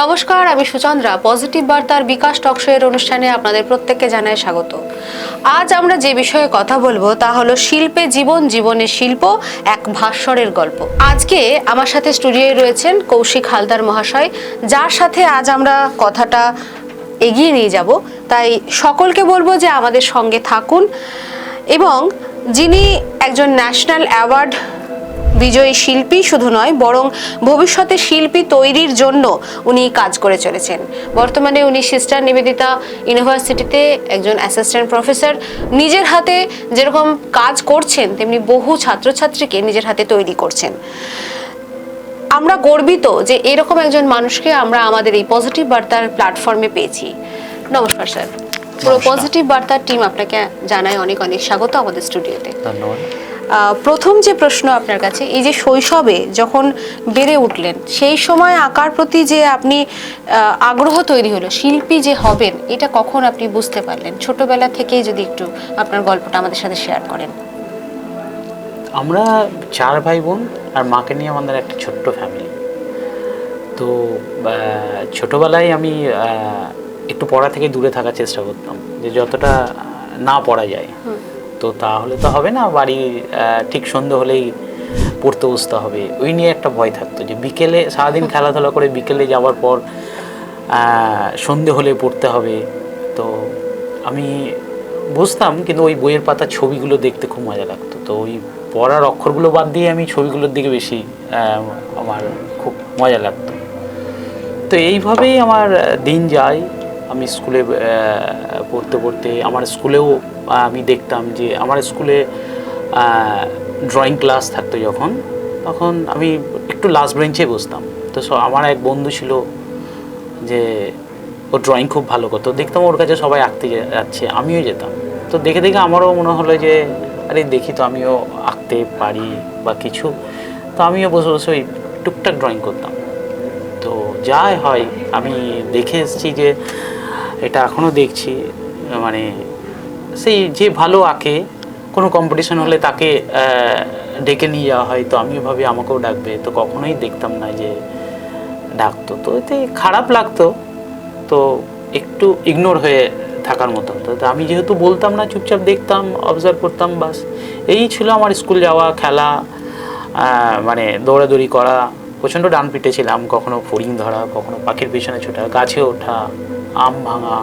নমস্কার, আমি সুচন্দ্রা। পজিটিভ বার্তার বিকাশ টকশো এর অনুষ্ঠানে আপনাদের প্রত্যেককে জানাই স্বাগত। আজ আমরা যে বিষয়ে কথা বলবো তা হলো শিল্পে জীবন, জীবনে শিল্প, এক ভাস্বরের গল্প। আজকে আমার সাথে স্টুডিওয়ে রয়েছেন কৌশিক হালদার মহাশয়, যার সাথে আজ আমরা কথাটা এগিয়ে নিয়ে যাব। তাই সকলকে বলবো যে আমাদের সঙ্গে থাকুন, এবং যিনি একজন ন্যাশনাল অ্যাওয়ার্ড বিজয়ী শিল্পী শুধু নয়, বরং ভবিষ্যতে শিল্পী তৈরির জন্য উনি কাজ করে চলেছেন। বর্তমানে উনি সিস্টার নিবেদিতা ইউনিভার্সিটিতে একজন অ্যাসিস্ট্যান্ট প্রফেসর। নিজের হাতে যেরকম কাজ করছেন, তেমনি বহু ছাত্রছাত্রীকে নিজের হাতে তৈরি করছেন। আমরা গর্বিত যে এরকম একজন মানুষকে আমরা আমাদের এই পজিটিভ বার্তার প্ল্যাটফর্মে পেয়েছি। নমস্কার স্যার। পুরো পজিটিভ বার্তার টিম আপনাকে জানায় অনেক অনেক স্বাগত আমাদের স্টুডিওতে। ধন্যবাদ। প্রথম যে প্রশ্ন আপনার কাছে, এই যে শৈশবে যখন বেড়ে উঠলেন, সেই সময় আঁকার প্রতি যে আপনি আগ্রহ তৈরি হলো, শিল্পী যে হবেন, এটা কখন আপনি বুঝতে পারলেন? ছোটবেলা থেকেই যদি একটু আপনার গল্পটা আমাদের সাথে শেয়ার করেন। আমরা 4 ভাই বোন, আর মাকে নিয়ে আমাদের একটা ছোট্ট ফ্যামিলি। তো ছোটবেলায় আমি একটু পড়া থেকে দূরে থাকার চেষ্টা করতাম, যে যতটা না পড়া যায়। তো তাহলে তো হবে না, বাড়ি ঠিক সন্ধ্যে হলেই পড়তে বসতে হবে, ওই নিয়ে একটা ভয় থাকতো। যে বিকেলে সারাদিন খেলাধুলা করে বিকেলে যাওয়ার পর সন্ধে হলে পড়তে হবে। তো আমি বুঝতাম, কিন্তু ওই বইয়ের পাতা ছবিগুলো দেখতে খুব মজা লাগতো। তো ওই পড়ার অক্ষরগুলো বাদ দিয়ে আমি ছবিগুলোর দিকে বেশি আমার খুব মজা লাগতো। তো এইভাবেই আমার দিন যায়। আমি স্কুলে পড়তে পড়তে আমার স্কুলেও আমি দেখতাম যে আমার স্কুলে ড্রয়িং ক্লাস থাকতো যখন, তখন আমি একটু লাস্ট বেঞ্চে বসতাম। তো আমার এক বন্ধু ছিল, যে ও ড্রয়িং খুব ভালো করতো। দেখতাম ওর কাছে সবাই আঁকতে যাচ্ছে, আমিও যেতাম। তো দেখে দেখে আমারও মনে হলো যে আরে দেখি তো আমিও আঁকতে পারি বা কিছু। তো আমিও বসে বসে ওই টুকটাক ড্রয়িং করতাম। তো যাই হয়, আমি দেখে এসেছি যে এটা এখনও দেখছি, মানে সেই যে ভালো আঁকে, কোনো কম্পিটিশন হলে তাকে ডেকে নিয়ে যাওয়া হয়। তো আমিও ভাবি আমাকেও ডাকবে। তো কখনোই দেখতাম না যে ডাকতো। তো এতে খারাপ লাগতো, তো একটু ইগনোর হয়ে থাকার মতো হতো। তো আমি যেহেতু বলতাম না, চুপচাপ দেখতাম, অবজার্ভ করতাম, বাস এই ছিল আমার স্কুল যাওয়া, খেলা, মানে দৌড়াদৌড়ি করা। প্রচণ্ড ডান পিটে ছিলাম, কখনো ফড়িং ধরা, কখনো পাখির পিছনে ছোটা, গাছে ওঠা, আম ভাঙা।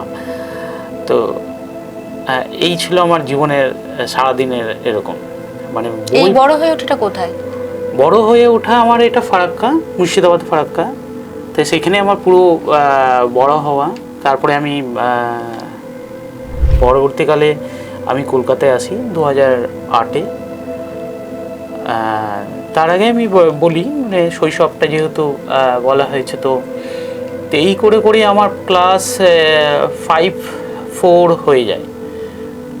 তো এই ছিল আমার জীবনের সারাদিনের এরকম। মানে এই বড় হয়ে ওঠাটা কোথায়? বড় হয়ে ওঠা আমার এটা ফারাক্কা, মুর্শিদাবাদ ফারাক্কা। তো সেখানে আমার পুরো বড় হওয়া। তারপরে আমি পরবর্তীকালে আমি কলকাতায় আসি 2008-এ। তার আগে আমি বলি, মানে শৈশবটা যেহেতু বলা হয়েছে, তো এই করে করে আমার ক্লাস 5-4 হয়ে যায়।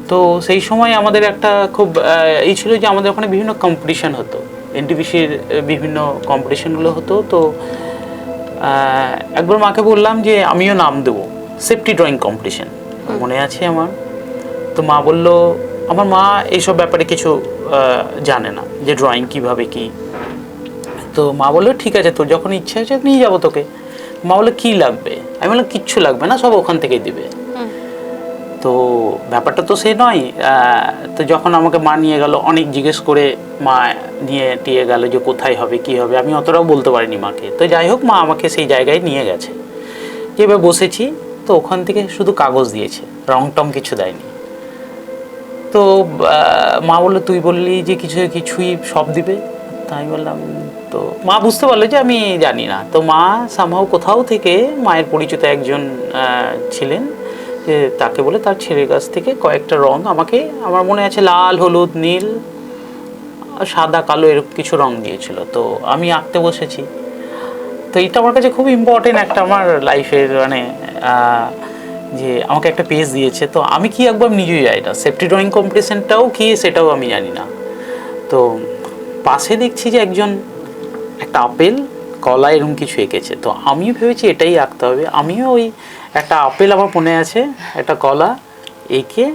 তো সেই সময় আমাদের একটা খুব এই ছিল যে আমাদের ওখানে বিভিন্ন কম্পিটিশান হতো, এনটিপিসির বিভিন্ন কম্পিটিশানগুলো হতো। তো একবার মাকে বললাম যে আমিও নাম দেবো, সেফটি ড্রয়িং কম্পিটিশান, মনে আছে আমার। তো মা বলল, আমার মা এইসব ব্যাপারে কিছু জানে না, যে ড্রয়িং কীভাবে কী। তো মা বললো ঠিক আছে, তোর যখন ইচ্ছা হয়েছে নিয়ে যাবো তোকে। মা বললো কী লাগবে? আমি বললাম কিচ্ছু লাগবে না, সব ওখান থেকেই দিবে। তো ব্যাপারটা তো সে নয়। তো যখন আমাকে মা নিয়ে গেল, অনেক জিজ্ঞেস করে মা নিয়ে টিয়ে গেল যে কোথায় হবে কী হবে। আমি অতটাও বলতে পারিনি মাকে। তো যাই হোক, মা আমাকে সেই জায়গায় নিয়ে গেছে। যেভাবে বসেছি, তো ওখান থেকে শুধু কাগজ দিয়েছে, রং টং কিছু দেয়নি। তো মা বললো তুই বললি যে কিছুই সব দিবে। তাই বললাম, তো মা বুঝতে পারলো যে আমি জানি না। তো মা সামহাও কোথাও থেকে মায়ের পরিচিত একজন ছিলেন, যে তাকে বলে তার ছেলের কাছ থেকে কয়েকটা রং আমাকে, আমার মনে আছে লাল, হলুদ, নীল, সাদা, কালো এরকম কিছু রং দিয়েছিল। তো আমি আঁকতে বসেছি। তো এটা আমার কাছে খুব ইম্পর্টেন্ট একটা আমার লাইফের, মানে যে আমাকে একটা পেজ দিয়েছে। তো আমি কি একবার নিজেই যাই না, সেফটি ড্রয়িং কম্পিটিশানটাও কি সেটাও আমি জানি না। তো পাশে দেখছি যে একজন একটা আপেল, কলা এরকম কিছু এঁকেছে। তো আমিও ভেবেছি এটাই আঁকতে হবে। আমিও ওই একটা আপেল আমার মনে আছে, একটা কলা এঁকে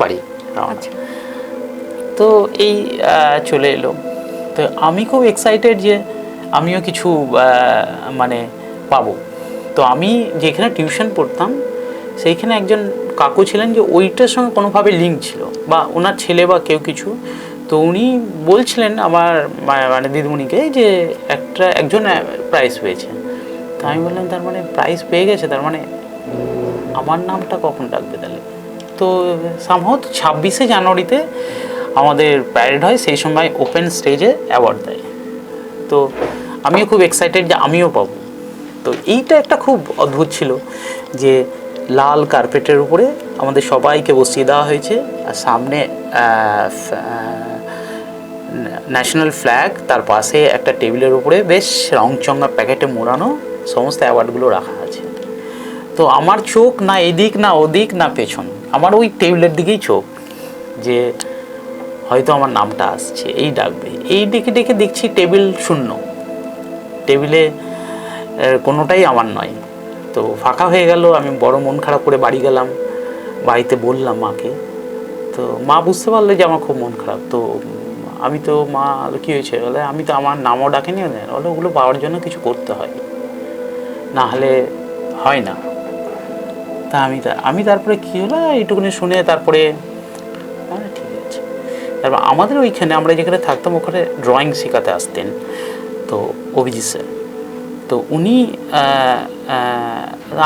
বাড়ি রওনা। তো এই চলে এলো। তো আমি খুব এক্সাইটেড যে আমিও কিছু মানে পাবো। তো আমি যেখানে টিউশন পড়তাম সেইখানে একজন কাকু ছিলেন যে ওইটার সঙ্গে কোনোভাবে লিঙ্ক ছিল, বা ওনার ছেলে বা কেউ কিছু। তো উনি বলছিলেন আমার মানে দিদিমণিকে যে একজন প্রাইজ পেয়েছে। তো আমি বললাম তার মানে প্রাইজ পেয়ে গেছে, তার মানে আমার নামটা কখন ডাকবে তাহলে? তো সম্ভবত 26শে জানুয়ারিতে আমাদের প্যারেড হয়, সেই সময় ওপেন স্টেজে অ্যাওয়ার্ড দেয়। তো আমিও খুব এক্সাইটেড যে আমিও পাবো। তো এইটা একটা খুব অদ্ভুত ছিল যে লাল কার্পেটের উপরে আমাদের সবাইকে বসিয়ে দেওয়া হয়েছে, আর সামনে ন্যাশনাল ফ্ল্যাগ, তার পাশে একটা টেবিলের উপরে বেশ রংচঙা প্যাকেটে মোড়ানো সমস্ত অ্যাওয়ার্ডগুলো রাখা আছে। তো আমার চোখ না এদিক না ওদিক না পেছন, আমার ওই টেবিলের দিকেই চোখ, যে হয়তো আমার নামটা আসছে, এই ডাকবে। এই ডেকে ডেকে দেখছি টেবিল শূন্য, টেবিলে কোনোটাই আমার নয়। তো ফাঁকা হয়ে গেল, আমি বড় মন খারাপ করে বাড়ি গেলাম, বাড়িতে বললাম মাকে। তো মা বুঝতে পারলো যে আমার খুব মন খারাপ। তো আমি তো মা কী হয়েছে বলে, আমি তো আমার নামও ডাকিনি, বলে ওগুলো পাওয়ার জন্য কিছু করতে হয়, না হলে হয় না। তা আমি তারপরে কী হলো এইটুকুনি শুনে তারপরে ঠিক আছে। তারপর আমাদের ওইখানে আমরা যেখানে থাকতাম ওখানে ড্রয়িং শেখাতে আসতেন তো অভিজিৎ স্যার। তো উনি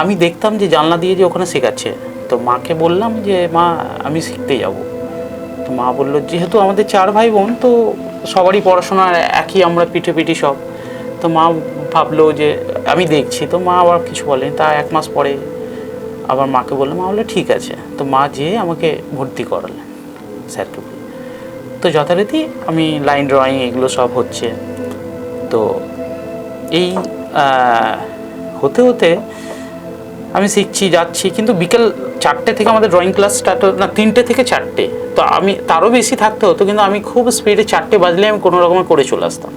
আমি দেখতাম যে জানলা দিয়ে যে ওখানে শেখাচ্ছে। তো মাকে বললাম যে মা আমি শিখতে যাব। তো মা বললো যেহেতু আমাদের 4 ভাই বোন, তো সবারই পড়াশোনা একই, আমরা পিঠে সব। তো মা ভাবলো যে আমি দেখছি, তো মা আবার কিছু বলেনি। তা 1 মাস পরে আবার মাকে বললাম, মা বললো ঠিক আছে। তো মা যেয়ে আমাকে ভর্তি করালেন স্যারকে বলে। তো যথারীতি আমি লাইন ড্রয়িং এগুলো সব হচ্ছে। তো এই হতে হতে আমি শিখছি যাচ্ছি, কিন্তু বিকেল 4টে থেকে আমাদের ড্রয়িং ক্লাস স্টার্ট হতো না, 3টে থেকে 4টে। তো আমি তারও বেশি থাকতে হতো, কিন্তু আমি খুব স্পিডে 4টে বাজলে আমি কোনো রকমে করে চলে আসতাম।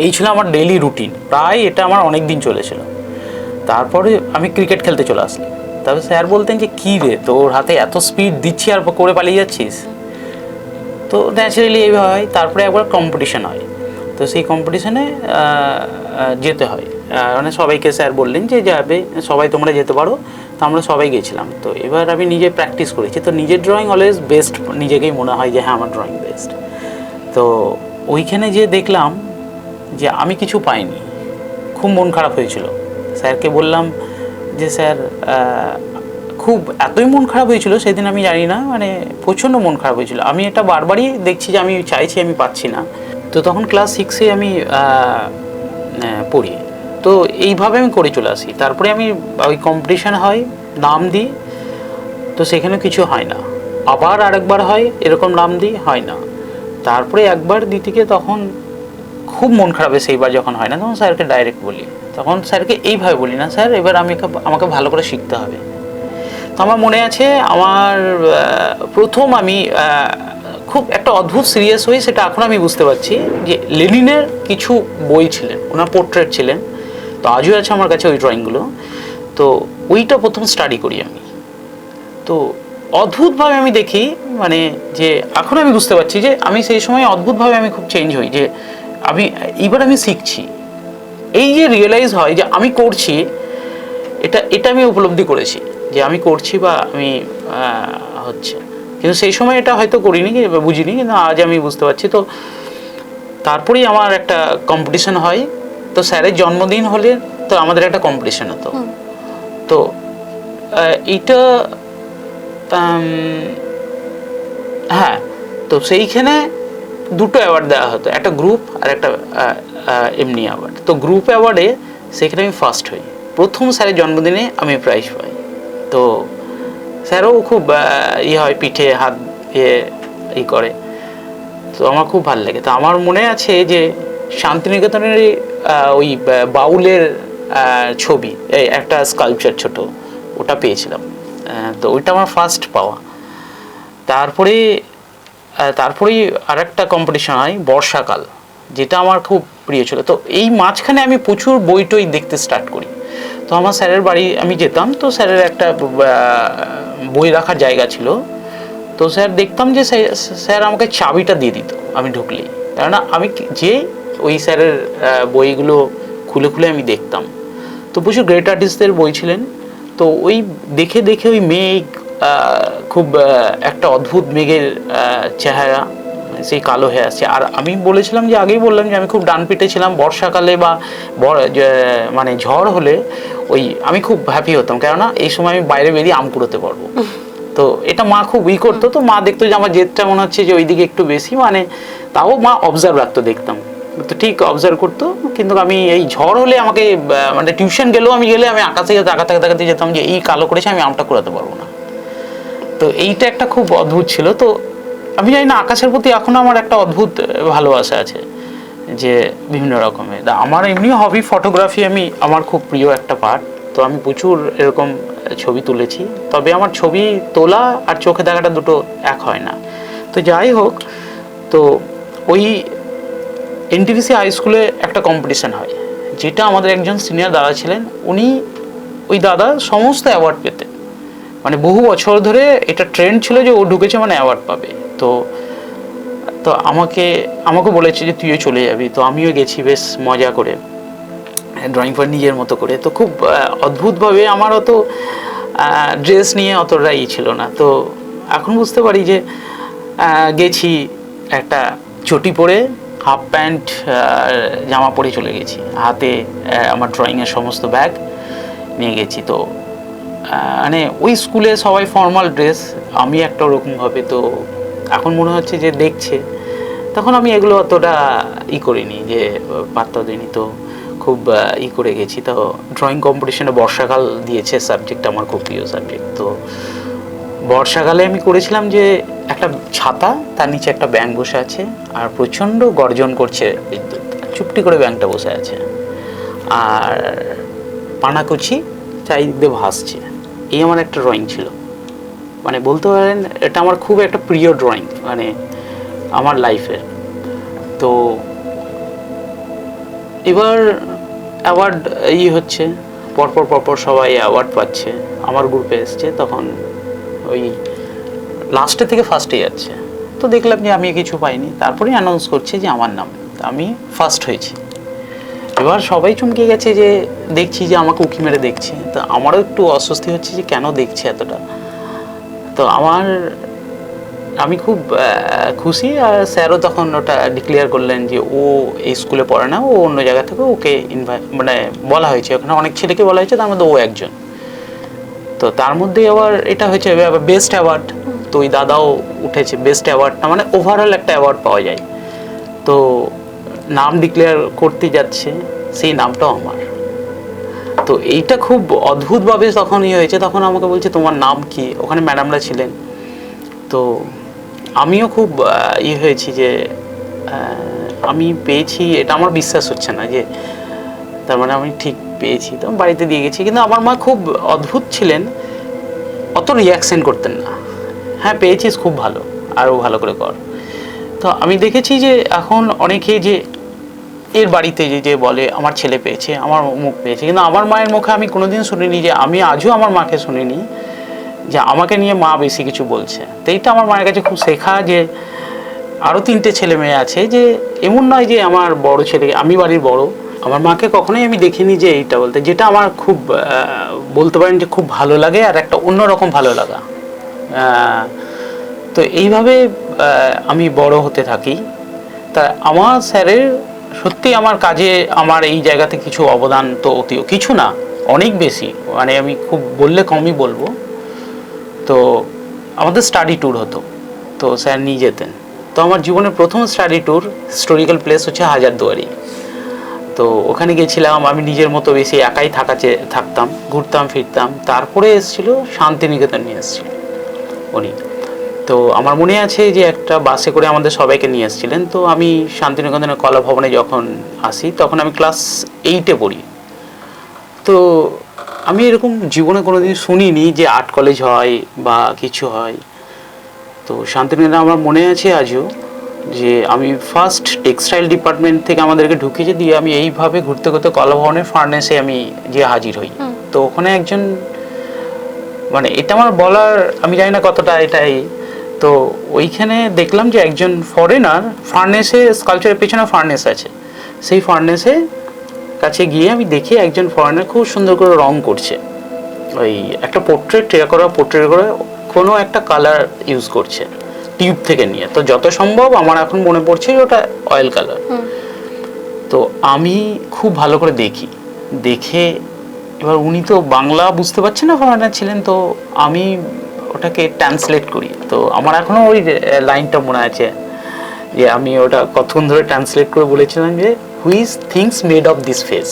এই ছিল আমার ডেইলি রুটিন, প্রায় এটা আমার অনেক দিন চলেছিল। তারপরে আমি ক্রিকেট খেলতে চলে আসলাম। তবে স্যার বলতেন যে কী রে তোর হাতে এত স্পিড দিচ্ছি আর করে পালিয়ে যাচ্ছিস। তো ন্যাচারালি এইভাবে হয়। তারপরে একবার কম্পিটিশান হয়, তো সেই কম্পিটিশানে যেতে হয়, মানে সবাইকে স্যার বললেন যে যাবে সবাই, তোমরা যেতে পারো। তো আমরা সবাই গেছিলাম। তো এবার আমি নিজে প্র্যাকটিস করেছি, তো নিজের ড্রয়িং অলওয়েজ বেস্ট, নিজেকেই মনে হয় যে হ্যাঁ আমার ড্রয়িং বেস্ট। তো ওইখানে যে দেখলাম যে আমি কিছু পাইনি, খুব মন খারাপ হয়েছিল। স্যারকে বললাম যে স্যার খুব এতই মন খারাপ হয়েছিল সেদিন, আমি জানি না, মানে প্রচণ্ড মন খারাপ হয়েছিল। আমি এটা বারবারই দেখছি যে আমি চাইছি, আমি পাচ্ছি না। তো তখন ক্লাস 6-এ আমি পড়ি। তো এইভাবে আমি করে চলে আসি। তারপরে আমি ওই কম্পিটিশান হয়, নাম দিই, তো সেখানে কিছু হয় না। আবার আরেকবার হয় এরকম, নাম দিই, হয় না। তারপরে একবার দিতে গিয়ে তখন খুব মন খারাপ হয়। সেইবার যখন হয় না তখন স্যারকে ডাইরেক্ট বলি, তখন স্যারকে এইভাবে বলি না, স্যার এবার আমাকে ভালো করে শিখতে হবে। তো আমার মনে আছে আমার প্রথম আমি খুব একটা অদ্ভুত সিরিয়াস হই, সেটা এখন আমি বুঝতে পারছি যে লেনিনের কিছু বই ছিলেন, ওনার পোর্ট্রেট ছিলেন, তো আজও আছে আমার কাছে ওই ড্রয়িংগুলো। তো ওইটা প্রথম স্টাডি করি আমি। তো অদ্ভুতভাবে আমি দেখি, মানে যে এখন আমি বুঝতে পারছি যে আমি সেই সময় অদ্ভুতভাবে আমি খুব চেঞ্জ হই, যে এইবার আমি শিখছি। এই যে রিয়েলাইজ হয় যে আমি করছি, এটা আমি উপলব্ধি করেছি যে আমি করছি বা আমি হচ্ছে, কিন্তু সেই সময় এটা হয়তো করিনি, বুঝিনি, কিন্তু আজ আমি বুঝতে পারছি। তো তারপরেই আমার একটা কম্পিটিশন হয়। তো স্যারের জন্মদিন হলে তো আমাদের একটা কম্পিটিশন হতো। তো এইটা হ্যাঁ, তো সেইখানে 2টো অ্যাওয়ার্ড দেওয়া হতো, একটা গ্রুপ আর একটা এমনি অ্যাওয়ার্ড। তো গ্রুপ অ্যাওয়ার্ডে সেখানে আমি ফার্স্ট হই। প্রথম স্যারের জন্মদিনে আমি প্রাইজ পাই। তো স্যারও খুব হয়, পিঠে হাত দিয়ে করে। তো আমার খুব ভালো লাগে। তো আমার মনে আছে যে শান্তিনিকেতনের ওই বাউলের ছবি, এই একটা স্কাল্পচার ছোট, ওটা পেয়েছিলাম। তো ওইটা আমার ফার্স্ট পাওয়া। তারপরেই আর একটা কম্পিটিশন হয় বর্ষাকাল, যেটা আমার খুব প্রিয় ছিল। তো এই মাঝখানে আমি প্রচুর বই টই দেখতে স্টার্ট করি। তো আমার স্যারের বাড়ি আমি যেতাম, তো স্যারের একটা বই রাখার জায়গা ছিল। তো স্যার দেখতাম যে স্যার আমাকে চাবিটা দিয়ে দিত আমি ঢুকলেই, কেননা আমি যে ওই স্যারের বইগুলো খুলে খুলে আমি দেখতাম। তো প্রচুর গ্রেট আর্টিস্টদের বই ছিলেন। তো ওই দেখে দেখে ওই মেঘ, খুব একটা অদ্ভুত মেঘের চেহারা, সেই কালো হয়ে আসছে। আর আমি বলেছিলাম যে, আগেই বললাম যে আমি খুব ডান পিটে ছিলাম। বর্ষাকালে বা মানে ঝড় হলে ওই আমি খুব হ্যাপি হতাম, কেননা এই সময় আমি বাইরে বেরিয়ে আম কুড়োতে পারবো। তো এটা মা খুব করতো। তো মা দেখতো যে আমার জেদটা মনে হচ্ছে যে ওইদিকে একটু বেশি, মানে তাও মা অবজার্ভ রাখতো, দেখতাম তো ঠিক অবজার্ভ করতো। কিন্তু আমি এই ঝড় হলে আমাকে মানে টিউশন গেলেও আমি আকাশে তাকাতে যেতাম যে এই কালো করেছে, আমি আমটা কুড়াতে পারবো না। তো এইটা একটা খুব অদ্ভুত ছিল। তো আমি জানি না, আকাশের প্রতি এখনো আমার একটা অদ্ভুত ভালোবাসা আছে, যে বিভিন্ন রকমের। আমার এমনি হবি ফটোগ্রাফি, আমার খুব প্রিয় একটা পার্ট। তো আমি প্রচুর এরকম ছবি তুলেছি, তবে আমার ছবি তোলা আর চোখে দেখাটা দুটো এক হয় না। তো যাই হোক, তো ওই এনটিভিসি হাই স্কুলে একটা কম্পিটিশান হয়, যেটা আমাদের একজন সিনিয়র দাদা ছিলেন, ওই দাদা সমস্ত অ্যাওয়ার্ড পেতেন। মানে বহু বছর ধরে এটা ট্রেন্ড ছিল যে ও ঢুকেছে মানে অ্যাওয়ার্ড পাবে। তো আমাকে বলেছে যে তুইও চলে যাবি। তো আমিও গেছি বেশ মজা করে, ড্রয়িং করে নিজের মতো করে। তো খুব অদ্ভুতভাবে, আমার অত ড্রেস নিয়ে অতটা ছিল না। তো এখন বুঝতে পারি যে গেছি একটা চটি পরে, হাফ প্যান্ট জামা পরে চলে গেছি, হাতে আমার ড্রয়িংয়ের সমস্ত ব্যাগ নিয়ে গেছি। তো মানে ওই স্কুলে সবাই ফর্মাল ড্রেস, আমি একটা ওরকমভাবে। তো এখন মনে হচ্ছে যে দেখছে, তখন আমি এগুলো অতটা করিনি, যে পাত্তা দিইনি। তো খুব করে গেছি। তো ড্রয়িং কম্পিটিশনে বর্ষাকাল দিয়েছে সাবজেক্ট, আমার খুব প্রিয় সাবজেক্ট। তো বর্ষাকালে আমি করেছিলাম যে একটা ছাতা, তার নিচে একটা ব্যাঙ বসে আছে, আর প্রচণ্ড গর্জন করছে বিদ্যুৎ, চুপটি করে ব্যাঙটা বসে আছে, আর পানাকুচি চারিদিক দিয়ে ভাসছে। এই আমার একটা ড্রয়িং ছিল, মানে বলতে পারেন এটা আমার খুব একটা প্রিয় ড্রয়িং মানে আমার লাইফের। তো এবার অ্যাওয়ার্ড হচ্ছে, পরপর সবাই অ্যাওয়ার্ড পাচ্ছে, আমার গ্রুপে এসছে, তখন ওই লাস্টে থেকে ফার্স্টে যাচ্ছে। তো দেখলাম যে আমি কিছু পাইনি, তারপরে অ্যানাউন্স করছে যে আমার নাম, আমি ফার্স্ট হয়েছি। এবার সবাই চমকে গেছে, যে দেখছি যে আমাকে উঁকি মেরে দেখছে। তো আমারও একটু অস্বস্তি হচ্ছে যে কেন দেখছে এতটা। তো আমি খুব খুশি। আর স্যারও তখন ওটা ডিক্লেয়ার করলেন যে ও এই স্কুলে পড়ে না, ও অন্য জায়গা থেকে ওকে মানে বলা হয়েছে, ওখানে অনেক ছেলেকে বলা হয়েছে, তার মধ্যে ও একজন। তো তার মধ্যে আবার এটা হয়েছে বেস্ট অ্যাওয়ার্ড। তো ওই দাদাও উঠেছে বেস্ট অ্যাওয়ার্ডটা, মানে ওভারঅল একটা অ্যাওয়ার্ড পাওয়া যায়। তো নাম ডিক্লেয়ার করতে যাচ্ছে, সেই নামটাও আমার। তো এইটা খুব অদ্ভুতভাবে তখন হয়েছে। তখন আমাকে বলছে তোমার নাম কি, ওখানে ম্যাডামরা ছিলেন। তো আমিও খুব হয়েছি যে আমি পেয়েছি, এটা আমার বিশ্বাস হচ্ছে না, যে তার মানে আমি ঠিক পেয়েছি। তো বাড়িতে দিয়ে গেছি। কিন্তু আমার মা খুব অদ্ভুত ছিলেন, অত রিয়াকশন করতেন না। হ্যাঁ পেয়েছিস, খুব ভালো, আরও ভালো করে কর। তো আমি দেখেছি যে এখন অনেকে যে এর বাড়িতে যে বলে আমার ছেলে পেয়েছে, আমার মুখ পেয়েছে, কিন্তু আমার মায়ের মুখে আমি কোনোদিন শুনিনি, যে আমি আজও আমার মাকে শুনিনি যে আমাকে নিয়ে মা বেশি কিছু বলছে। তো এইটা আমার মায়ের কাছে খুব শেখা, যে আরও 3টে ছেলে মেয়ে আছে, যে এমন নয় যে আমার বড় ছেলে, আমি বাড়ির বড়। আমার মাকে কখনোই আমি দেখিনি যে এইটা বলতে, যেটা আমার খুব বলতে পারেন যে খুব ভালো লাগে, আর একটা অন্যরকম ভালো লাগা। তো এইভাবে আমি বড় হতে থাকি। তা আমার স্যারের সত্যি আমার কাজে, আমার এই জায়গাতে কিছু অবদান তো অতি, কিছু না অনেক বেশি, মানে আমি খুব বললে কমই বলবো। তো আমাদের স্টাডি ট্যুর হতো, তো স্যার নিয়ে যেতেন। তো আমার জীবনের প্রথম স্টাডি ট্যুর হিস্টোরিক্যাল প্লেস হচ্ছে হাজারদুয়ারি। তো ওখানে গেছিলাম, আমি নিজের মতো বেশি একাই থাকতাম, ঘুরতাম ফিরতাম। তারপরে এসেছিল শান্তিনিকেতন নিয়ে এসেছিল উনি। তো আমার মনে আছে যে একটা বাসে করে আমাদের সবাইকে নিয়ে এসেছিলেন। তো আমি শান্তিনিকেতনের কলা ভবনে যখন আসি, তখন আমি ক্লাস 8-এ পড়ি। তো আমি এরকম জীবনে কোনোদিন শুনিনি যে আর্ট কলেজ হয় বা কিছু হয়। তো শান্তিনিকেতনে আমার মনে আছে আজও, যে আমি ফার্স্ট টেক্সটাইল ডিপার্টমেন্ট থেকে আমাদেরকে ঢুকিয়েছে, দিয়ে আমি এইভাবে ঘুরতে ঘুরতে কলা ভবনের ফার্নেসে আমি যে হাজির হই। তো ওখানে একজন, মানে এটা আমার বলার আমি জানি না কতটা এটাই, তো ওইখানে দেখলাম যে একজন ফরেনার ফার্নেসে, স্কালচারের পেছনে ফার্নেস আছে, সেই ফার্নেসে কাছে গিয়ে আমি দেখি একজন ফরেনার খুব সুন্দর করে রং করছে, ওই একটা পোর্ট্রেট করে কোনো একটা কালার ইউজ করছে টিউব থেকে নিয়ে। তো যত সম্ভব আমার এখন মনে পড়ছে ওটা অয়েল কালার। তো আমি খুব ভালো করে দেখে এবার উনি তো বাংলা বুঝতে পারছেন না, ফরেনার ছিলেন, তো আমি ওটাকে ট্রান্সলেট করি। তো আমার এখনো ওই লাইনটা মনে আছে যে আমি ওটা কতক্ষণ ধরে ট্রান্সলেট করে বলেছিলাম যে which things made of this face.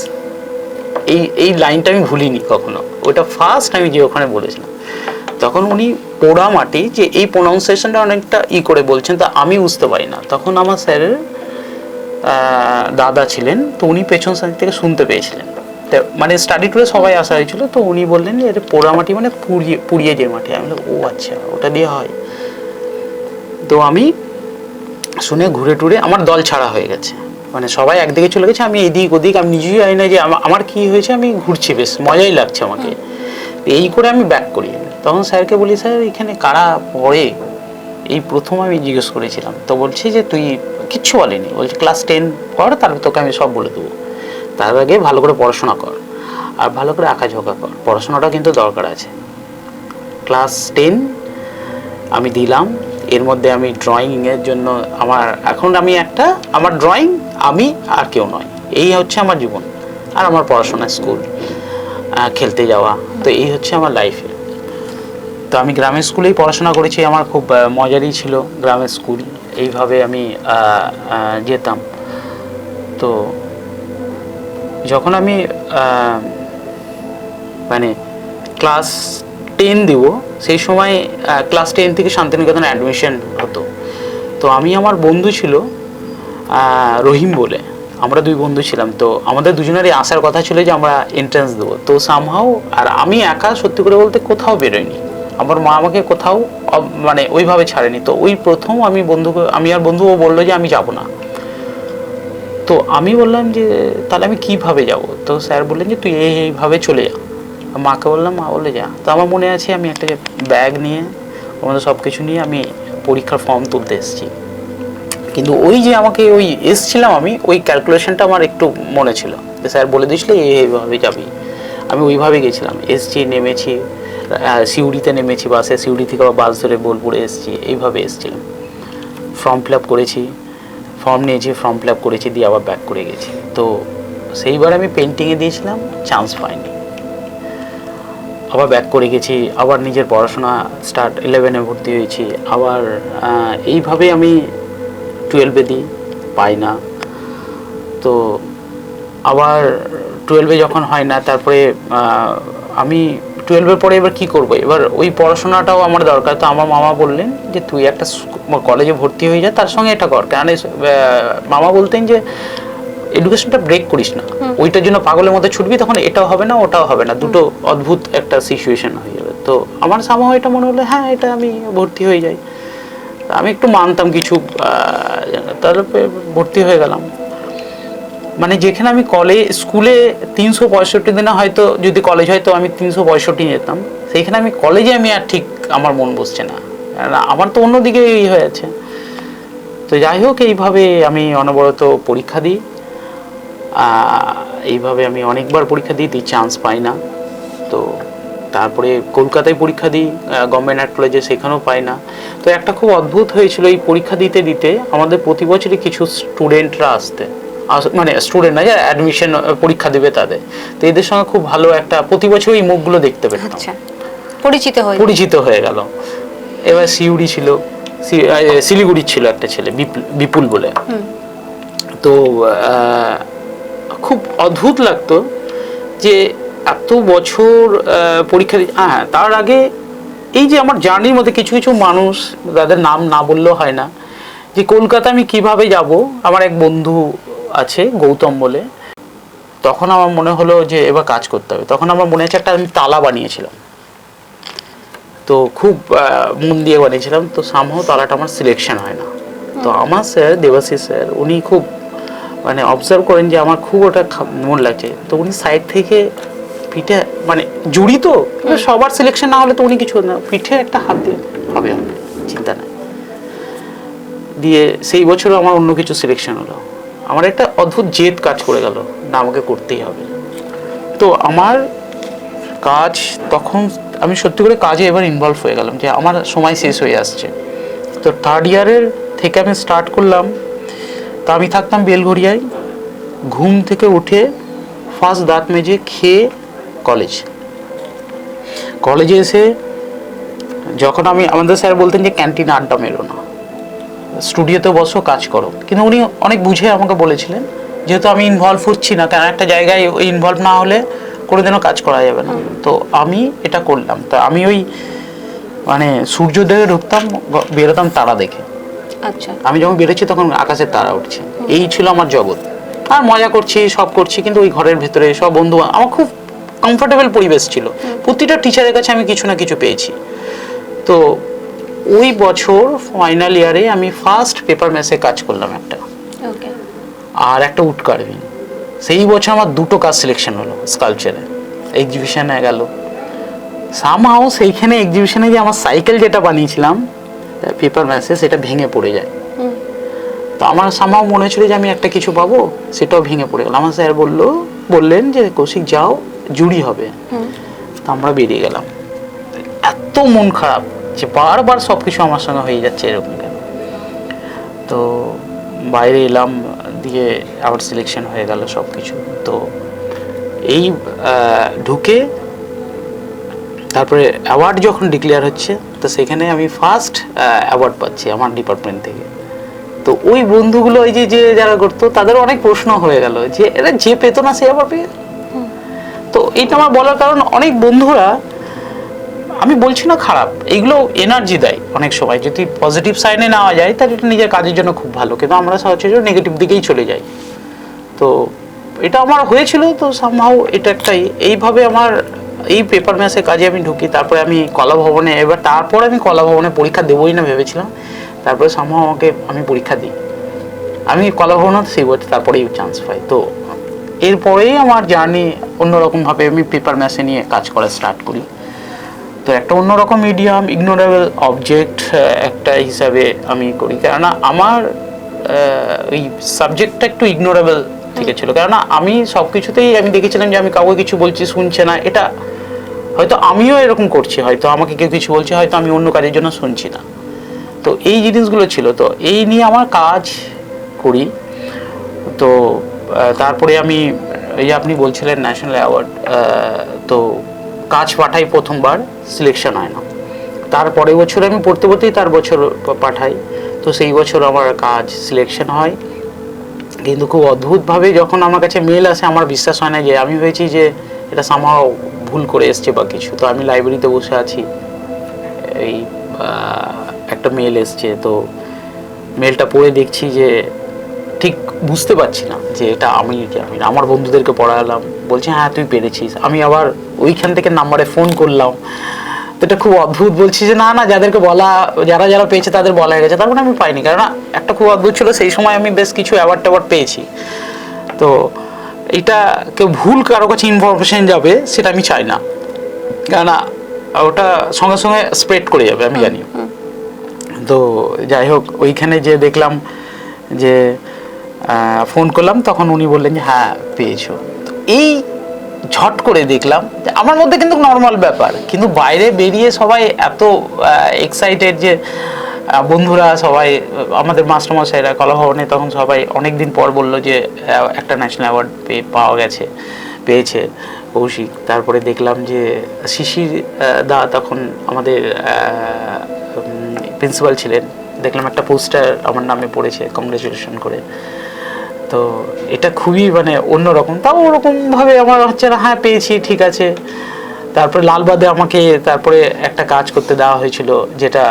এই লাইনটা আমি ভুলিনি কখনো, ওটা ফার্স্ট আমি যে ওখানে বলেছিলাম। তখন উনি পোড়া মাটি, যে এই প্রোনাউন্সিয়েশনটা অনেকটা করে বলছেন, তা আমি বুঝতে পারি না। তখন আমার স্যারের দাদা ছিলেন, তো উনি পেছন সাইড থেকে শুনতে পেয়েছিলেন, মানে স্টাডি টুরে সবাই আসা হয়েছিল। তো উনি বললেন যে এটা পোড়া মাটি মানে পুড়িয়ে যে মাটি। আমি বললাম ও আচ্ছা, ওটা দিয়ে হয়। তো আমি শুনে ঘুরে টুরে আমার দল ছাড়া হয়ে গেছে, মানে সবাই একদিকে চলে গেছে, আমি এদিক ওদিক, আমি নিজেই জানি না যে আমার কি হয়েছে। আমি ঘুরছি, বেশ মজাই লাগছে আমাকে। এই করে আমি ব্যাক করি। তখন স্যারকে বলি, স্যার এখানে কারা পড়ে? এই প্রথম আমি জিজ্ঞেস করেছিলাম। তো বলছি যে তুই কিচ্ছু বলেনি, বলছি ক্লাস 10 পর, তারপর তোকে আমি সব বলে দেবো, তার আগে ভালো করে পড়াশোনা কর আর ভালো করে আঁকাঝোঁকা কর, পড়াশোনাটা কিন্তু দরকার আছে। ক্লাস 10 আমি দিলাম। এর মধ্যে আমি ড্রয়িংয়ের জন্য আমার ড্রয়িং, আমি আর কেউ নয়, এই হচ্ছে আমার জীবন। আর আমার পড়াশোনা, স্কুল, খেলতে যাওয়া, তো এই হচ্ছে আমার লাইফে। তো আমি গ্রামের স্কুলেই পড়াশোনা করেছি, আমার খুব মজারই ছিল গ্রামের স্কুল। এইভাবে আমি যেতাম। তো যখন আমি মানে ক্লাস 10 দিব, সেই সময় ক্লাস 10 থেকে শান্তিনিকেতনে অ্যাডমিশন হতো। তো আমি, আমার বন্ধু ছিল রহিম বলে, আমরা 2 বন্ধু ছিলাম। তো আমাদের দুজনেরই আসার কথা ছিল যে আমরা এন্ট্রান্স দেবো। তো সামহাও, আর আমি একা সত্যি করে বলতে কোথাও বেরোয়নি, আমার মা আমাকে কোথাও মানে ওইভাবে ছাড়েনি। তো ওই প্রথম আমি আর বন্ধু, ও বললো যে আমি যাব না। তো আমি বললাম যে তাহলে আমি কিভাবে যাব? তো স্যার বললেন যে তুই এইভাবে চলে যা। মাকে বললাম, মা বলে যা। তো আমার মনে আছে আমি একটা ব্যাগ নিয়ে, আমাদের সব কিছু নিয়ে আমি পরীক্ষার ফর্ম তুলতে এসেছি। কিন্তু ওই যে আমাকে এসছিলাম আমি, ওই ক্যালকুলেশনটা আমার একটু মনে ছিল যে স্যার বলে দিয়েছিল এইভাবে যাবি। আমি ওইভাবে গেছিলাম, এসছি, নেমেছি, সিউড়িতে নেমেছি বাসে, সিউড়ি থেকে আবার বাস ধরে বোলপুরে এসেছি, এইভাবে এসেছিলাম। ফর্ম ফিল আপ করেছি, ফর্ম নিয়েছি, ফর্ম ফিল আপ করেছি, দিয়ে আবার ব্যাক করে গেছি। তো সেইবার আমি পেন্টিংয়ে দিয়েছিলাম, চান্স পাইনি, আবার ব্যাক করে গেছি, আবার নিজের পড়াশোনা স্টার্ট, 11-এ ভর্তি হয়েছি, আবার এইভাবে আমি 12-এ দিই, পাই না। তো আবার 12-এ যখন হয় না, তারপরে আমি 12-এর পরে এবার কী করবো, এবার ওই পড়াশোনাটাও আমার দরকার। তো আমার মামা বললেন যে তুই একটা কলেজে ভর্তি হয়ে যা, তার সঙ্গে এটা কর। কেন মামা বলতেন যে এডুকেশনটা ব্রেক করিস না, ওইটার জন্য পাগলের মধ্যে ছুটবি, তখন এটাও হবে না ওটাও হবে না, দুটো অদ্ভুত একটা সিচুয়েশন হয়ে যাবে। তো আমার সামহাও এটা মনে হলো, হ্যাঁ এটা আমি ভর্তি হয়ে যাই। আমি একটু মানতাম কিছু, তাহলে ভর্তি হয়ে গেলাম। মানে যেখানে আমি স্কুলে 365 দিনে হয়তো যদি কলেজ হয় তো আমি 365 যেতাম, সেইখানে আমি কলেজে আমি আর ঠিক আমার মন বসছে না, আমার তো অন্যদিকে হয়ে আছে। তো যাই হোক, এইভাবে আমি অনবরত পরীক্ষা দিই, এইভাবে আমি অনেকবার পরীক্ষা দিই, চান্স পাই না। তো তারপরে কলকাতায় পরীক্ষা দিই গভর্নমেন্ট আর্ট কলেজে, সেখানেও পাই না। তো একটা খুব অদ্ভুত হয়েছিল, এই পরীক্ষা দিতে দিতে আমাদের প্রতি বছরই কিছু স্টুডেন্টরা মানে স্টুডেন্ট না, যে অ্যাডমিশন পরীক্ষা দেবে তাদের, তো এদের সঙ্গে খুব ভালো একটা প্রতি বছর এই মুখগুলো দেখতে পেতাম, পরিচিত হয়ে গেল। এবার সিউড়ি ছিল, শিলিগুড়ির ছিল একটা ছেলে বিপুল বলে। তো খুব অদ্ভুত লাগতো যে এত বছর পরীক্ষা তার আগে এই যে আমার জার্নির মধ্যে কিছু কিছু মানুষ, তাদের নাম না বললেও হয় না, যে কলকাতা আমি কিভাবে যাব। আমার এক বন্ধু আছে গৌতম বলে, তখন আমার মনে হলো যে এবার কাজ করতে হবে। তখন আমার মনে আছে একটা আমি তালা বানিয়েছিলাম, তো খুব মন দিয়ে বানিয়েছিলাম। তো সামহাও তালাটা আমার সিলেকশন হয় না। তো আমার স্যার দেবাশিস স্যার, উনি খুব মানে অবজার্ভ করেন যে আমার খুব ওটা মন লাগছে। তো উনি সাইড থেকে পিঠে, মানে জুড়ি তো সবার সিলেকশন না হলে তো উনি কিছু না, পিঠে একটা হাত দিয়ে হবে, চিন্তা নাই দিয়ে সেই বছরও আমার অন্য কিছু সিলেকশন হলো। আমার একটা অদ্ভুত জেদ কাজ করে গেল না আমাকে করতেই হবে। তো আমার কাজ তখন আমি সত্যি করে কাজে এবার ইনভলভ হয়ে গেলাম যে আমার সময় শেষ হয়ে আসছে। তো থার্ড ইয়ারের থেকে আমি স্টার্ট করলাম। তো আমি থাকতাম বেলঘরিয়ায়, ঘুম থেকে উঠে ফার্স্ট দাঁত মেজে খেয়ে কলেজে এসে যখন আমাদের স্যার বলতেন যে ক্যান্টিনে আড্ডা মেরো না, স্টুডিওতে বসো, কাজ করো, কিন্তু উনি অনেক বুঝে আমাকে বলেছিলেন যেহেতু আমি ইনভলভ হচ্ছি না, কেন একটা জায়গায় ওই ইনভলভ না হলে কোনোদিনও কাজ করা যাবে না। তো আমি এটা করলাম। তো আমি ওই মানে সূর্যোদয়ে ঢুকতাম, বেরোতাম তারা দেখে। আচ্ছা, আমি যখন বেরোচ্ছি তখন আকাশে তারা উঠছে, এই ছিল আমার জগৎ। আর মজা করছি, সব করছি, কিন্তু ওই ঘরের ভেতরে সব বন্ধু, আমার খুব কমফোর্টেবল পরিবেশ ছিল। প্রতিটা টিচারের কাছে আমি কিছু না কিছু পেয়েছি। তো ওই বছর ফাইনাল ইয়ারে আমি ফার্স্ট পেপার ম্যাসে কাজ করলাম একটা, ওকে, আর একটা উড কার্ভিং। সেই বছর আমার দুটো কাজ সিলেকশন হলো স্কাল্পচারে, এক্সিবিশনে গেল। সামহাও সেইখানে এক্সিবিশনে যে আমার সাইকেল যেটা বানিয়েছিলাম পেপার ম্যাসে, সেটা ভেঙে পড়ে যায়। তো আমার সামহাও মনে হচ্ছিল যে আমি একটা কিছু পাবো, সেটাও ভেঙে পড়ে গেল। আমার স্যার বললেন যে কৌশিক যাও, জুরি হবে। তো আমরা বেরিয়ে গেলাম। এত মন খারাপ যে বারবার সব কিছু আমার সঙ্গে হয়ে যাচ্ছে এরকম কেন। তো বাইরে এলাম, দিয়ে আবার সিলেকশন হয়ে গেল সব কিছু। তো এই ঢুকে তারপরে অ্যাওয়ার্ড যখন ডিক্লেয়ার হচ্ছে, তো সেখানে আমি ফার্স্ট অ্যাওয়ার্ড পাচ্ছি আমার ডিপার্টমেন্ট থেকে। তো ওই বন্ধুগুলো ওই যে যারা করতো তাদের অনেক প্রশ্ন হয়ে গেল যে এরা যে পেতো না সে আবার পেয়ে। তো এইটা আমার বলার কারণ, অনেক বন্ধুরা, আমি বলছি না খারাপ, এইগুলো এনার্জি দেয় অনেক সময়। যদি পজিটিভ সাইনে নেওয়া যায় তাহলে এটা নিজের কাজের জন্য খুব ভালো, কিন্তু আমরা সচরাচর নেগেটিভ দিকেই চলে যাই। তো এটা আমার হয়েছিল। তো সামহাও এটা একটাই, এইভাবে আমার এই পেপার ম্যাসে কাজে আমি ঢুকি। তারপরে আমি কলা ভবনে, তারপর আমি কলা ভবনে পরীক্ষা দেবোই না ভেবেছিলাম। তারপরে সামহাও আমি পরীক্ষা দিই, আমি কলা ভবনে সেই বছর তারপরেই চান্স পাই। তো এরপরেই আমার জার্নি অন্যরকমভাবে আমি পেপার ম্যাসে নিয়ে কাজ করা স্টার্ট করি। তো একটা অন্যরকম মিডিয়াম, ইগনোরেবল অবজেক্ট একটা হিসাবে আমি করি, কেননা আমার ওই সাবজেক্টটা একটু ইগনোরেবল থেকে ছিল। কেননা আমি সব কিছুতেই আমি দেখেছিলাম যে আমি কাউকে কিছু বলছি, শুনছে না, এটা হয়তো আমিও এরকম করছি, হয়তো আমাকে কেউ কিছু বলছে, হয়তো আমি অন্য কাজের জন্য শুনছি না। তো এই জিনিসগুলো ছিল। তো এই নিয়ে আমার কাজ করি। তো তারপরে আমি, এই যে আপনি বলছিলেন ন্যাশনাল অ্যাওয়ার্ড, তো কাজ পাঠাই প্রথমবার, সিলেকশন হয় না। তারপরের বছর আমি পড়তেই তার বছর পাঠাই। তো সেই বছর আমার কাজ সিলেকশন হয়। কিন্তু খুব অদ্ভুতভাবে যখন আমার কাছে মেল আসে, আমার বিশ্বাস হয় না, যে আমি ভেবেছি যে এটা সামহাও ভুল করে এসছে বা কিছু। তো আমি লাইব্রেরিতে বসে আছি, এই একটা মেল এসছে। তো মেলটা পড়ে দেখছি যে ঠিক বুঝতে পারছি না যে এটা আমি আমার বন্ধুদেরকে পড়ালাম, বলছে হ্যাঁ তুই পেরেছিস। আমি আবার ওইখান থেকে নাম্বারে ফোন করলাম। তো এটা খুব অদ্ভুত, বলছি যে না যাদেরকে বলা, যারা পেয়েছে তাদের বলা হয়ে গেছে, তার মানে আমি পাইনি। কারণ একটা খুব অদ্ভুত ছিল, সেই সময় আমি বেশ কিছু অ্যাওয়ার্ড পেয়েছি। তো এটা কেউ ভুল কারো কাছে ইনফরমেশন যাবে সেটা আমি চাই না, কেননা ওটা সঙ্গে সঙ্গে স্প্রেড করে যাবে, আমি জানি। তো যাই হোক, ওইখানে যে দেখলাম যে ফোন করলাম, তখন উনি বললেন যে হ্যাঁ পেয়েছো। তো এই ঝট করে দেখলাম যে আমার মধ্যে কিন্তু নর্মাল ব্যাপার, কিন্তু বাইরে বেরিয়ে সবাই এত এক্সাইটেড যে বন্ধুরা সবাই, আমাদের মাস্টারমশাইরা কলা ভবনে তখন সবাই অনেক দিন পর বললো যে একটা ন্যাশনাল অ্যাওয়ার্ড পেয়েছে কৌশিক। তারপরে দেখলাম যে শিশির দা তখন আমাদের প্রিন্সিপাল ছিলেন, দেখলাম একটা পোস্টার আমার নামে পড়েছে, কংগ্রেচুলেশন করে। তো এটা খুবই মানে অন্যরকম। তাও ওরকমভাবে আমার হচ্ছে না, হ্যাঁ পেয়েছি, ঠিক আছে। তারপরে লালবাদে আমাকে তারপরে একটা কাজ করতে দেওয়া হয়েছিল, যেটা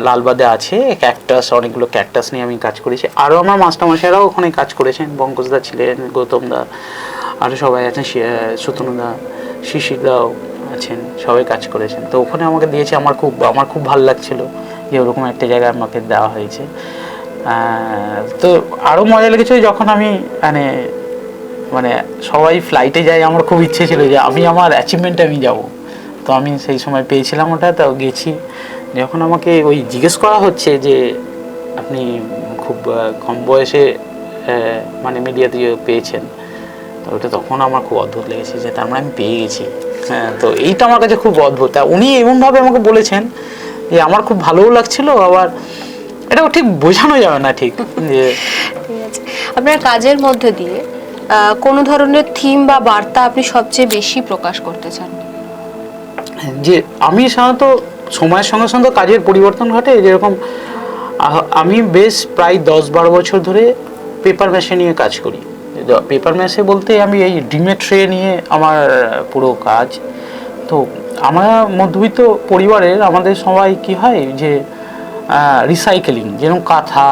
লালবাদে আছে ক্যাকটাস, অনেকগুলো ক্যাকটাস নিয়ে আমি কাজ করেছি। আরও আমার মাস্টারমশাইরাও ওখানে কাজ করেছেন, পঙ্কজদা ছিলেন, গৌতমদা, আরও সবাই আছেন, সুতনুদা, শিশিরদাও আছেন, সবাই কাজ করেছেন। তো ওখানে আমাকে দিয়েছে, আমার খুব ভালো লাগছিল যে ওরকম একটা জায়গায় আমাকে দেওয়া হয়েছে। তো আরও মজা লেগেছিল যখন আমি মানে সবাই ফ্লাইটে যাই, আমার খুব ইচ্ছে ছিল যে আমার অ্যাচিভমেন্টে আমি যাব। তো আমি সেই সময় পেয়েছিলাম ওটা, তো গেছি। যখন আমাকে ওই জিজ্ঞেস করা হচ্ছে যে আপনি খুব কম বয়সে মানে মিডিয়াতে পেয়েছেন, তো ওটা তখন আমার খুব অদ্ভুত লেগেছে যে তার মানে আমি পেয়ে গেছি। হ্যাঁ, তো এইটা আমার কাছে খুব অদ্ভুত। উনি এমনভাবে আমাকে বলেছেন যে আমার খুব ভালোও লাগছিল, আবার এটাও ঠিক বোঝানো যাবে না ঠিক যে। ঠিক আছে, আপনার কাজের মধ্যে দিয়ে কোনো ধরনের থিম বা বার্তা আপনি সবচেয়ে বেশি প্রকাশ করতে চান? যে আমি সাধারণত সময়ের সঙ্গে সঙ্গে কাজের পরিবর্তন ঘটে, যেরকম আমি বেশ প্রায় 10-12 বছর ধরে পেপার ম্যাশে নিয়ে কাজ করি। পেপার ম্যাশে বলতে আমি এই ডিমের ট্রে নিয়ে আমার পুরো কাজ। তো আমরা মধ্যবিত্ত পরিবারের আমাদের সবাই কি হয় যে রিসাইকেলিং, যেরকম কাঁথা,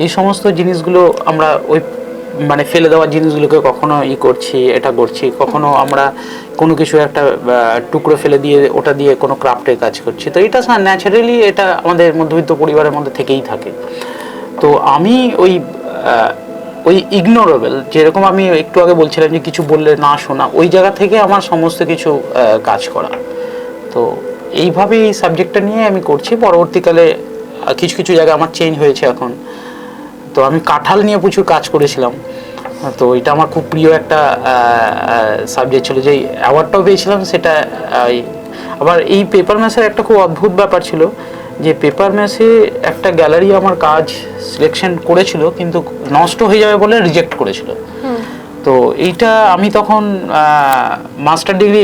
এই সমস্ত জিনিসগুলো আমরা ওই মানে ফেলে দেওয়া জিনিসগুলোকে কখনো করছি, এটা করছি, কখনো আমরা কোনো কিছু একটা টুকরো ফেলে দিয়ে ওটা দিয়ে কোনো ক্রাফটের কাজ করছি। তো এটা ন্যাচারালি এটা আমাদের মধ্যবিত্ত পরিবারের মধ্যে থেকেই থাকে। তো আমি ওই ইগনোরেবল, যেরকম আমি একটু আগে বলছিলাম যে কিছু বললে না শোনা, ওই জায়গা থেকে আমার সমস্ত কিছু কাজ করা। তো এইভাবেই এই সাবজেক্টটা নিয়ে আমি করছি। পরবর্তীকালে কিছু কিছু জায়গায় আমার চেঞ্জ হয়েছে এখন। তো আমি কাঁঠাল নিয়ে প্রচুর কাজ করেছিলাম, তো এটা আমার খুব প্রিয় একটা সাবজেক্ট ছিল, যে অ্যাওয়ার্ডটাও পেয়েছিলাম সেটা। আবার এই পেপার ম্যাশের একটা খুব অদ্ভুত ব্যাপার ছিল যে পেপার ম্যাশে একটা গ্যালারি আমার কাজ সিলেকশন করেছিল, কিন্তু নষ্ট হয়ে যাবে বলে রিজেক্ট করেছিল। তো এইটা আমি তখন মাস্টার ডিগ্রি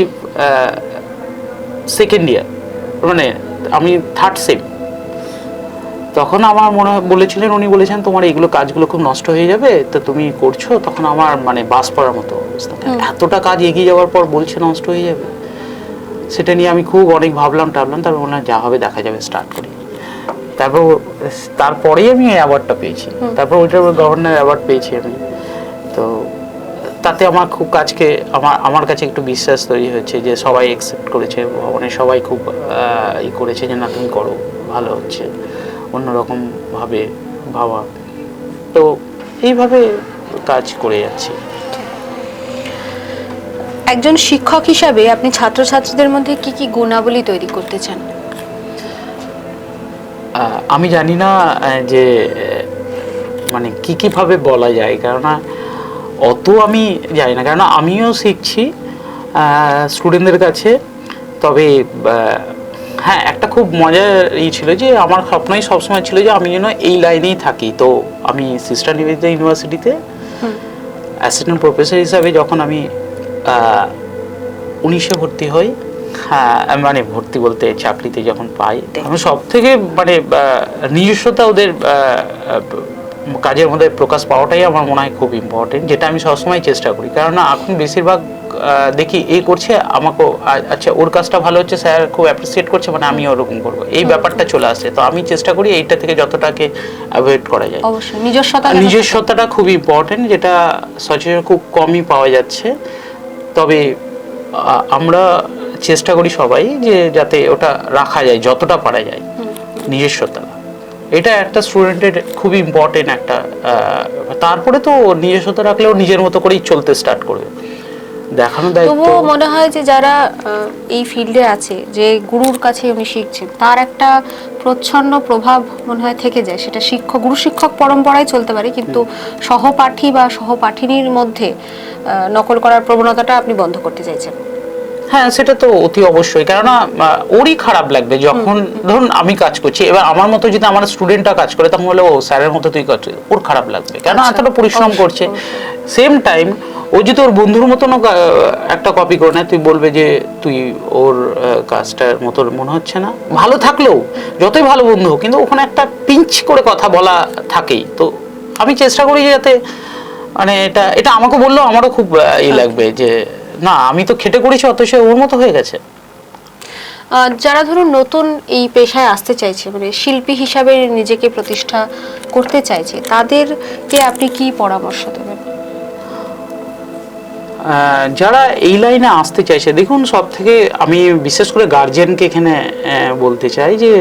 সেকেন্ড ইয়ার, মানে আমি থার্ড সেম, তখন আমার মনে বলেছিলেন, উনি বলেছেন তোমার এইগুলো কাজগুলো খুব নষ্ট হয়ে যাবে, তো তুমি করছো। তখন আমার মানে বাস পড়ার মতো অবস্থা, এতটা কাজ এগিয়ে যাওয়ার পর বলছে নষ্ট হয়ে যাবে। সেটা নিয়ে আমি খুব অনেক ভাবলাম টাবলাম, তারপর বললাম যা হবে দেখা যাবে, স্টার্ট করি। তারপরেই আমি অ্যাওয়ার্ডটা পেয়েছি, তারপর ওইটার গভর্নর অ্যাওয়ার্ড পেয়েছি আমি। তো তাতে আমার খুব কাজকে আমার কাছে একটু বিশ্বাস তৈরি হয়েছে যে সবাই অ্যাকসেপ্ট করেছে, ভবনে সবাই খুব করেছে যে না তুমি করো, ভালো হচ্ছে, অন্যরকমভাবে ভাবা। তো এইভাবে কাজ করে যাচ্ছি। একজন শিক্ষক হিসাবে আপনি ছাত্রছাত্রীদের মধ্যে কি কি গুণাবলী তৈরি করতে চান? আমি জানি না যে মানে কিভাবে বলা যায়, কেননা অত আমি জানি না, কেননা আমিও শিখছি স্টুডেন্টদের কাছে। তবে হ্যাঁ, একটা খুব মজার ছিল যে আমার স্বপ্নই সবসময় ছিল যে আমি যেন এই লাইনেই থাকি। তো আমি সিস্টার নিবেদিতা ইউনিভার্সিটিতে অ্যাসিস্ট্যান্ট প্রফেসর হিসাবে যখন আমি 19-এ ভর্তি হই, হ্যাঁ মানে ভর্তি বলতে চাকরিতে যখন পাই, আমি সব থেকে মানে নিজস্বতা ওদের কাজের মধ্যে প্রকাশ পাওয়াটাই আমার মনে হয় খুব ইম্পর্টেন্ট, যেটা আমি সবসময় চেষ্টা করি। কেননা এখন বেশিরভাগ দেখি করছে আমাকে, আচ্ছা ওর কাজটা ভালো হচ্ছে, স্যার খুব অ্যাপ্রিসিয়েট করছে, মানে আমি ওরকম করবো, এই ব্যাপারটা চলে আসে। তো আমি চেষ্টা করি এইটা থেকে যতটাকে অ্যাভয়েড করা যায়। অবশ্যই নিজস্বতাটা খুব ইম্পর্টেন্ট, যেটা সচরাচর খুব কমই পাওয়া যাচ্ছে। তবে আমরা চেষ্টা করি সবাই যে যাতে ওটা রাখা যায়, যতটা পারা যায় নিজস্বতা। এটা একটা স্টুডেন্টের খুব ইম্পর্টেন্ট একটা। তারপরে তো নিজস্বতা রাখলেও নিজের মতো করেই চলতে স্টার্ট করবে, দেখানো দায়িত্ব। তবুও মনে হয় যে যারা এই ফিল্ডে আছে, যে গুরুর কাছে উনি শিখছেন, তার একটা প্রচ্ছন্ন প্রভাব মনে হয় থেকে যায়। সেটা গুরু শিক্ষক পরম্পরায় চলতে পারে, কিন্তু সহপাঠী বা সহপাঠিনীর মধ্যে নকল করার প্রবণতাটা আপনি বন্ধ করতে চাইছেন। হ্যাঁ, সেটা তো অতি অবশ্যই, কেননা ওরই খারাপ লাগবে যখন ধরুন আমি কাজ করছি, এবার আমার মতো যদি আমার স্টুডেন্টটা কাজ করে, তখন বলে ও স্যারের মতো তুই করছিস, ওর খারাপ লাগবে, কেননা এতটা পরিশ্রম করছে। সেম টাইম ও যদি ওর বন্ধুর মতন একটা কপি করে নেয়, তুই বলবে যে তুই ওর কাজটার মতো মনে হচ্ছে না। ভালো থাকলেও, যতই ভালো বন্ধু হোক, কিন্তু ওখানে একটা পিঞ্চ করে কথা বলা থাকেই। তো আমি চেষ্টা করি যাতে মানে এটা আমাকে বললেও আমারও খুব লাগবে যে না, আমি তো খেটে করেছি, অথচ ওর মতো হয়ে গেছে। যারা ধরুন নতুন এই পেশায় আসতে চাইছে, মানে শিল্পী হিসাবে নিজেকে প্রতিষ্ঠা করতে চাইছে, তাদেরকে আপনি কি পরামর্শ দেবেন? যারা এই লাইনে আসতে চাইছে, দেখুন সব থেকে আমি বিশেষ করে গার্জিয়ানকে এখানে বলতে চাই যে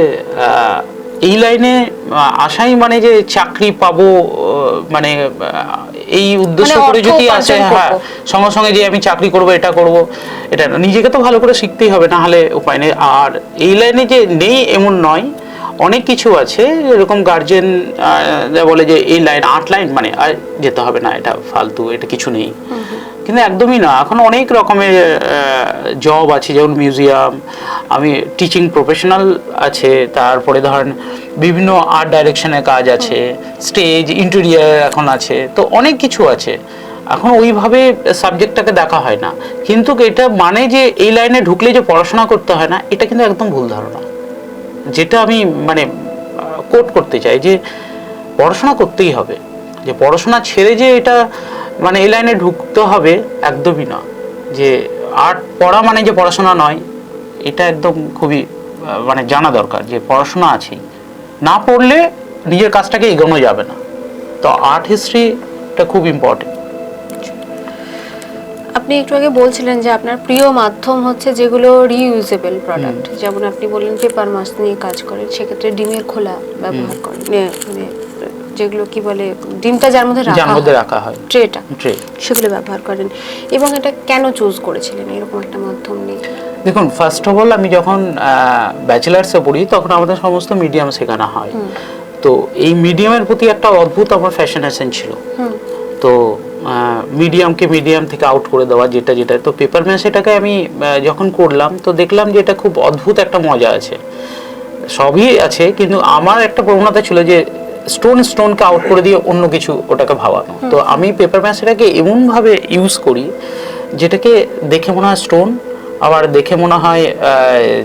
এই লাইনে আসাই মানে যে চাকরি পাবো মানে এই উদ্দেশ্য করে যদি আসে, হ্যাঁ সঙ্গে সঙ্গে যে আমি চাকরি করব, এটা করব, এটা নিজেকে তো ভালো করে শিখতেই হবে, না হলে উপায় নেই। আর এই লাইনে যে নেই এমন নয়, অনেক কিছু আছে। এরকম গার্জেন বলে যে এই লাইন 8 লাইন মানে আর যেতে হবে না, এটা ফালতু, এটা কিছু নেই। কিন্তু একদমই না, এখন অনেক রকমের জব আছে, যেমন মিউজিয়াম, আমি টিচিং প্রফেশনাল আছে, তারপরে ধরেন বিভিন্ন আর্ট ডাইরেকশনের কাজ আছে, স্টেজ ইন্টেরিয়ার এখন আছে, তো অনেক কিছু আছে। এখন ওইভাবে সাবজেক্টটাকে দেখা হয় না, কিন্তু এটা মানে যে এই লাইনে ঢুকলে যে পড়াশোনা করতে হয় না, এটা কিন্তু একদম ভুল ধারণা। যেটা আমি মানে কোট করতে চাই যে পড়াশোনা করতেই হবে, যে পড়াশোনা ছেড়ে যে এটা মানে এই লাইনে ঢুকতে হবে, একদমই না। যে আর্ট পড়া মানে যে পড়াশোনা নয়, এটা একদম খুবই মানে জানা দরকার যে পড়াশোনা আছেই, না পড়লে নিজের কাজটাকে এগোনো যাবে না। তো আর্ট হিস্ট্রিটা খুব ইম্পর্টেন্ট। আপনি একটু আগে বলছিলেন যে আপনার প্রিয় মাধ্যম হচ্ছে যেগুলো রিইউজেবল প্রোডাক্ট, যেমন আপনি বললেন পেপার মাছ নিয়ে কাজ করেন, সেক্ষেত্রে ডিমের খোলা ব্যবহার করেন, মানে যেগুলো কি বলে ডিমটা যার মধ্যে রাখা হয় ট্রেটা, ট্রে, সেগুলো ব্যবহার করেন। এবং এটা কেন চুজ করেছিলেন এরকম একটা মাধ্যম নিয়ে? দেখুন, ফার্স্ট অফ অল আমি যখন ব্যাচেলার্সে পড়ি তখন আমাদের সমস্ত মিডিয়াম শেখানো হয়। তো এই মিডিয়ামের প্রতি একটা অদ্ভুত আমার ফ্যাশনেশন ছিল। তো মিডিয়ামকে মিডিয়াম থেকে আউট করে দেওয়া, যেটা তো পেপার ম্যাচেটাকে আমি যখন করলাম তো দেখলাম যে এটা খুব অদ্ভুত একটা মজা আছে, সবই আছে, কিন্তু আমার একটা প্রবণতা ছিল যে স্টোনকে আউট করে দিয়ে অন্য কিছু ওটাকে ভাবানো। তো আমি পেপার ম্যাচেটাকে এমনভাবে ইউজ করি যেটাকে দেখে মনে হয় স্টোন, আবার দেখে মনে হয়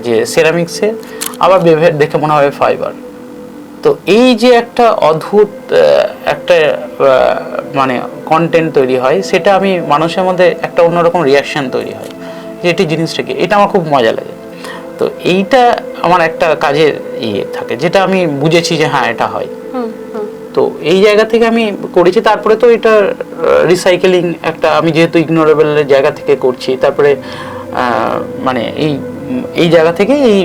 যে সেরামিক্সের, আবার দেখে মনে হয় ফাইবার। তো এই যে একটা অদ্ভুত একটা মানে কন্টেন্ট তৈরি হয়, সেটা আমি মানুষের মধ্যে একটা অন্যরকম রিয়াকশন তৈরি হয় যে এটি জিনিসটাকে, এটা আমার খুব মজা লাগে। তো এইটা আমার একটা কাজের থাকে, যেটা আমি বুঝেছি যে হ্যাঁ এটা হয়। তো এই জায়গা থেকে আমি করেছি। তারপরে তো এটা রিসাইকেলিং একটা, আমি যেহেতু ইগনোরেবলের জায়গা থেকে করছি, তারপরে মানে এই জায়গা থেকে এই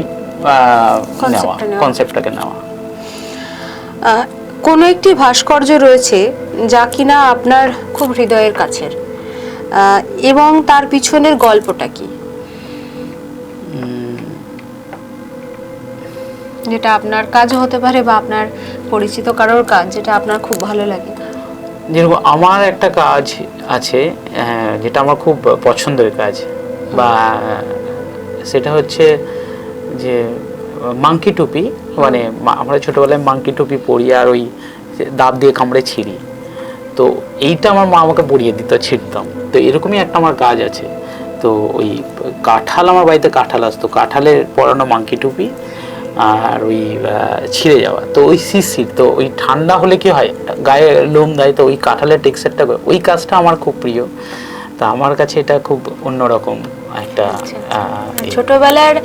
নেওয়া কনসেপ্টটাকে নেওয়া। কোনো একটি ভাস্কর্য রয়েছে যা কিনা আপনার খুব হৃদয়ের কাছের, এবং তার পিছনের গল্পটা কি, যেটা আপনার কাজও হতে পারে বা আপনার পরিচিত কারোর কাজ, যেটা আপনার খুব ভালো লাগে? যেরকম আমার একটা কাজ আছে যেটা আমার খুব পছন্দের কাজ, বা সেটা হচ্ছে যে মাংকি টুপি, মানে আমরা ছোটবেলায় মাংকি টুপি পরি আর ওই দাঁত দিয়ে কামড়ে ছিঁড়ি। তো এইটা আমার মা আমাকে পরিয়ে দিত, ছিঁড়তাম। তো এরকমই একটা আমার কাজ আছে। তো ওই কাঁঠাল, আমার বাড়িতে কাঁঠাল আসতো, কাঁঠালের পরানো মাংকি টুপি আর ওই ছিঁড়ে যাওয়া, তো ওই শিশির, তো ওই ঠান্ডা হলে কি হয় গায়ে লোম দেয়, তো ওই কাঁঠালের টেক্সচারটা, ওই কাজটা আমার খুব প্রিয়। তা আমার কাছে এটা খুব অন্যরকম একটা ছোটবেলার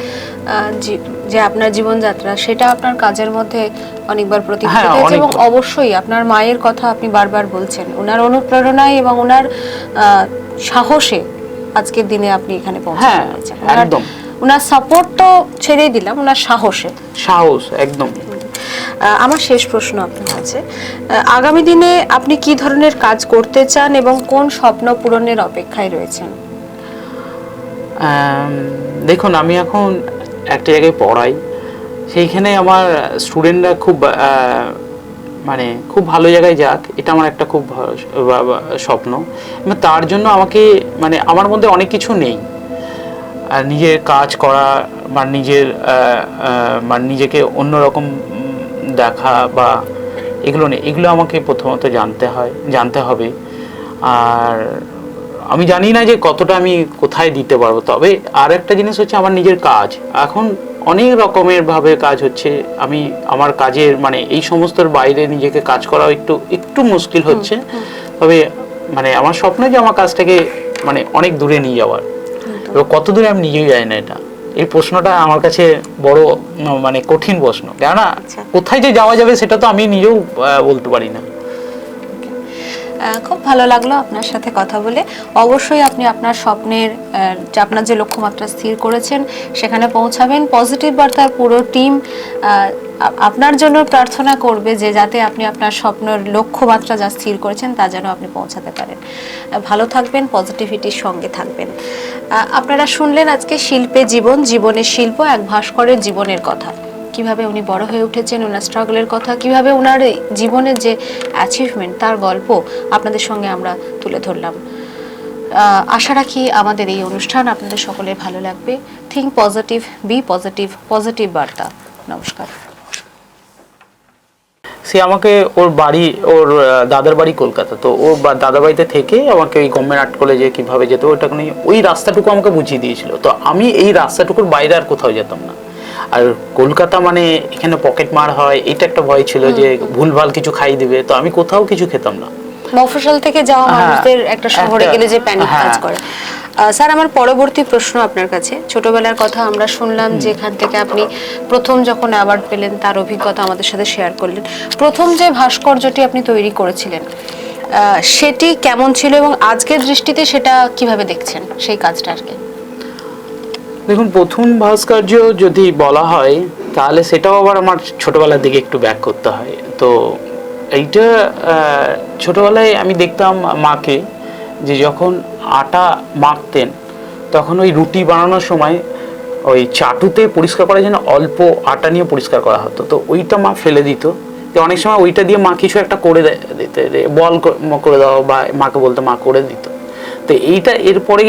যে আপনার জীবনযাত্রা, সেটা আপনার কাজের মধ্যে অনেকবার প্রতিফলিত হয়েছে। এবং অবশ্যই আপনার মায়ের কথা আপনি বারবার বলছেন, ওনার অনুপ্রেরণায় এবং ওনার সাহসে আজকের দিনে আপনি এখানে পৌঁছেছেন। একদম, ওনার সাপোর্ট তো ছেড়েই দিলাম, ওনার সাহস একদম। আমার শেষ প্রশ্ন আপনার কাছে, আগামী দিনে আপনি কি ধরনের কাজ করতে চান এবং কোন স্বপ্ন পূরণের অপেক্ষায় রয়েছেন? দেখুন, আমি এখন একটা জায়গায় পড়াই, সেইখানে আমার স্টুডেন্টরা খুব মানে খুব ভালো জায়গায় যাক, এটা আমার একটা খুব স্বপ্ন। তার জন্য আমাকে মানে আমার মধ্যে অনেক কিছু নেই, আর নিজের কাজ করা বা নিজেকে অন্যরকম দেখা বা এগুলো নেই, এগুলো আমাকে প্রথমত জানতে হবে। আর আমি জানি না যে কতটা আমি কোথায় দিতে পারবো, তবে আর একটা জিনিস হচ্ছে আমার নিজের কাজ। এখন অনেক রকমের ভাবে কাজ হচ্ছে, আমি আমার কাজের মানে এই সমস্তর বাইরে নিজেকে কাজ করা একটু মুশকিল হচ্ছে। তবে মানে আমার স্বপ্ন যে আমার কাজটাকে মানে অনেক দূরে নিয়ে যাওয়ার। এবার কত দূরে আমি নিজেই জানি না, এটা এই প্রশ্নটা আমার কাছে বড় মানে কঠিন প্রশ্ন, কেননা কোথায় যে যাওয়া যাবে সেটা তো আমি নিজেও বলতে পারি না। খুব ভালো লাগলো আপনার সাথে কথা বলে। অবশ্যই আপনি আপনার স্বপ্নের আপনার যে লক্ষ্যমাত্রা স্থির করেছেন সেখানে পৌঁছাবেন। পজিটিভ বার্তার পুরো টিম আপনার জন্য প্রার্থনা করবে যে যাতে আপনি আপনার স্বপ্নের লক্ষ্যমাত্রা যা স্থির করেছেন তা যেন আপনি পৌঁছাতে পারেন। ভালো থাকবেন, পজিটিভিটির সঙ্গে থাকবেন। আপনারা শুনলেন আজকে শিল্পে জীবন, জীবনের শিল্প, এক ভাস্করের জীবনের কথা। কিভাবে উনি বড় হয়ে উঠেছেন, ওনার স্ট্রাগলের কথা, কিভাবে ওনার জীবনের যে অ্যাচিভমেন্ট তার গল্প আপনাদের সঙ্গে আমরা তুলে ধরলাম। আশা রাখি আমাদের এই অনুষ্ঠান আপনাদের সকলের ভালো লাগবে। Think positive, be positive, positive বার্তা। নমস্কার। সে আমাকে ওর বাড়ি, ওর দাদার বাড়ি কলকাতা, তো ও দাদার বাড়িতে থেকে আমাকে ওই গভর্নমেন্ট আর্ট কলেজে কীভাবে যেতে ওটা নিয়ে ওই রাস্তাটুকু আমাকে বুঝিয়ে দিয়েছিল। তো আমি এই রাস্তাটুকুর বাইরে আর কোথাও যেতাম না। আর কলকাতা মানে এখানে পকেট মার হয়, এটা একটা ভয় ছিল যে ভুলভাল কিছু খাই দিবে, তো আমি কোথাও কিছু খেতাম না। মফস্বল থেকে যাওয়া মানুষদের একটা শহরে গেলে যে প্যানিক কাজ করে। স্যার, আমার পরবর্তী প্রশ্ন আপনার কাছে। ছোটবেলার কথা আমরা শুনলাম, যেখান থেকে আপনি প্রথম যখন অ্যাওয়ার্ড পেলেন তার অভিজ্ঞতা আমাদের সাথে শেয়ার করলেন। প্রথম যে ভাস্কর্যটি আপনি তৈরি করেছিলেন সেটি কেমন ছিল এবং আজকের দৃষ্টিতে সেটা কিভাবে দেখছেন সেই কাজটাকে? দেখুন, প্রথম ভাস্কর্য যদি বলা হয় তাহলে সেটাও আবার আমার ছোটবেলার দিকে একটু ব্যাক করতে হয়। তো এইটা ছোটবেলায় আমি দেখতাম মাকে, যে যখন আটা মাখতেন তখন ওই রুটি বানানোর সময় ওই চাটুতে পরিষ্কার করার জন্য অল্প আটা নিয়ে পরিষ্কার করা হতো, তো ওইটা মা ফেলে দিত। তো অনেক সময় ওইটা দিয়ে মা কিছু একটা করে দিতে, বল করে দাও, বা মাকে বলতো, মা করে দিত। তো এইটা এরপরে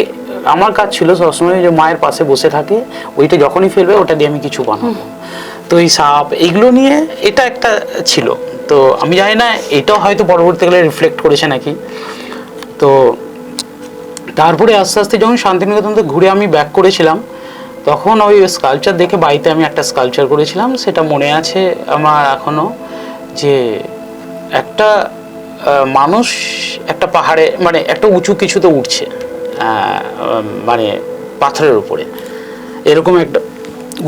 আমার কাজ ছিল সবসময় যে মায়ের পাশে বসে থাকে, ওইটা যখনই ফেলবে ওটা দিয়ে আমি কিছু বানাবো। তো এই সাপ এইগুলো নিয়ে এটা একটা ছিল। তো আমি জানি না এটাও হয়তো পরবর্তীকালে রিফ্লেক্ট করেছে নাকি। তো তারপরে আস্তে আস্তে যখন শান্তিনিকেতন ঘুরে আমি ব্যাক করেছিলাম, তখন ওই স্কাল্পচার দেখে বাড়িতে আমি একটা স্কাল্পচার করেছিলাম, সেটা মনে আছে আমার এখনো, যে একটা মানুষ একটা পাহাড়ে, মানে একটা উঁচু কিছুতে উঠছে, মানে পাথরের উপরে, এরকম একটা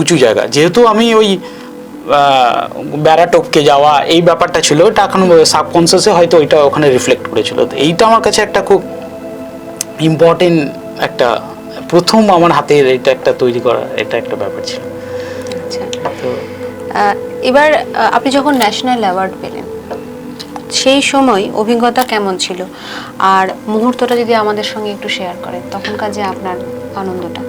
উঁচু জায়গা। যেহেতু আমি ওই বেড়া টপকে যাওয়া এই ব্যাপারটা ছিল, এটা এখন সাবকনসিয়াসে হয়তো ওইটা ওখানে রিফ্লেক্ট করেছিল। তো এইটা আমার কাছে একটা খুব ইম্পর্টেন্ট একটা, প্রথম আমার হাতের এটা একটা তৈরি করা, এটা একটা ব্যাপার ছিল। আচ্ছা, তো এবার আপনি যখন ন্যাশনাল অ্যাওয়ার্ড পেলেন সেই সময় অভিজ্ঞতা কেমন ছিল, আর মুহূর্তটা যদি আমাদের সঙ্গে একটু শেয়ার করেন, তখনকার যে আপনার আনন্দটা।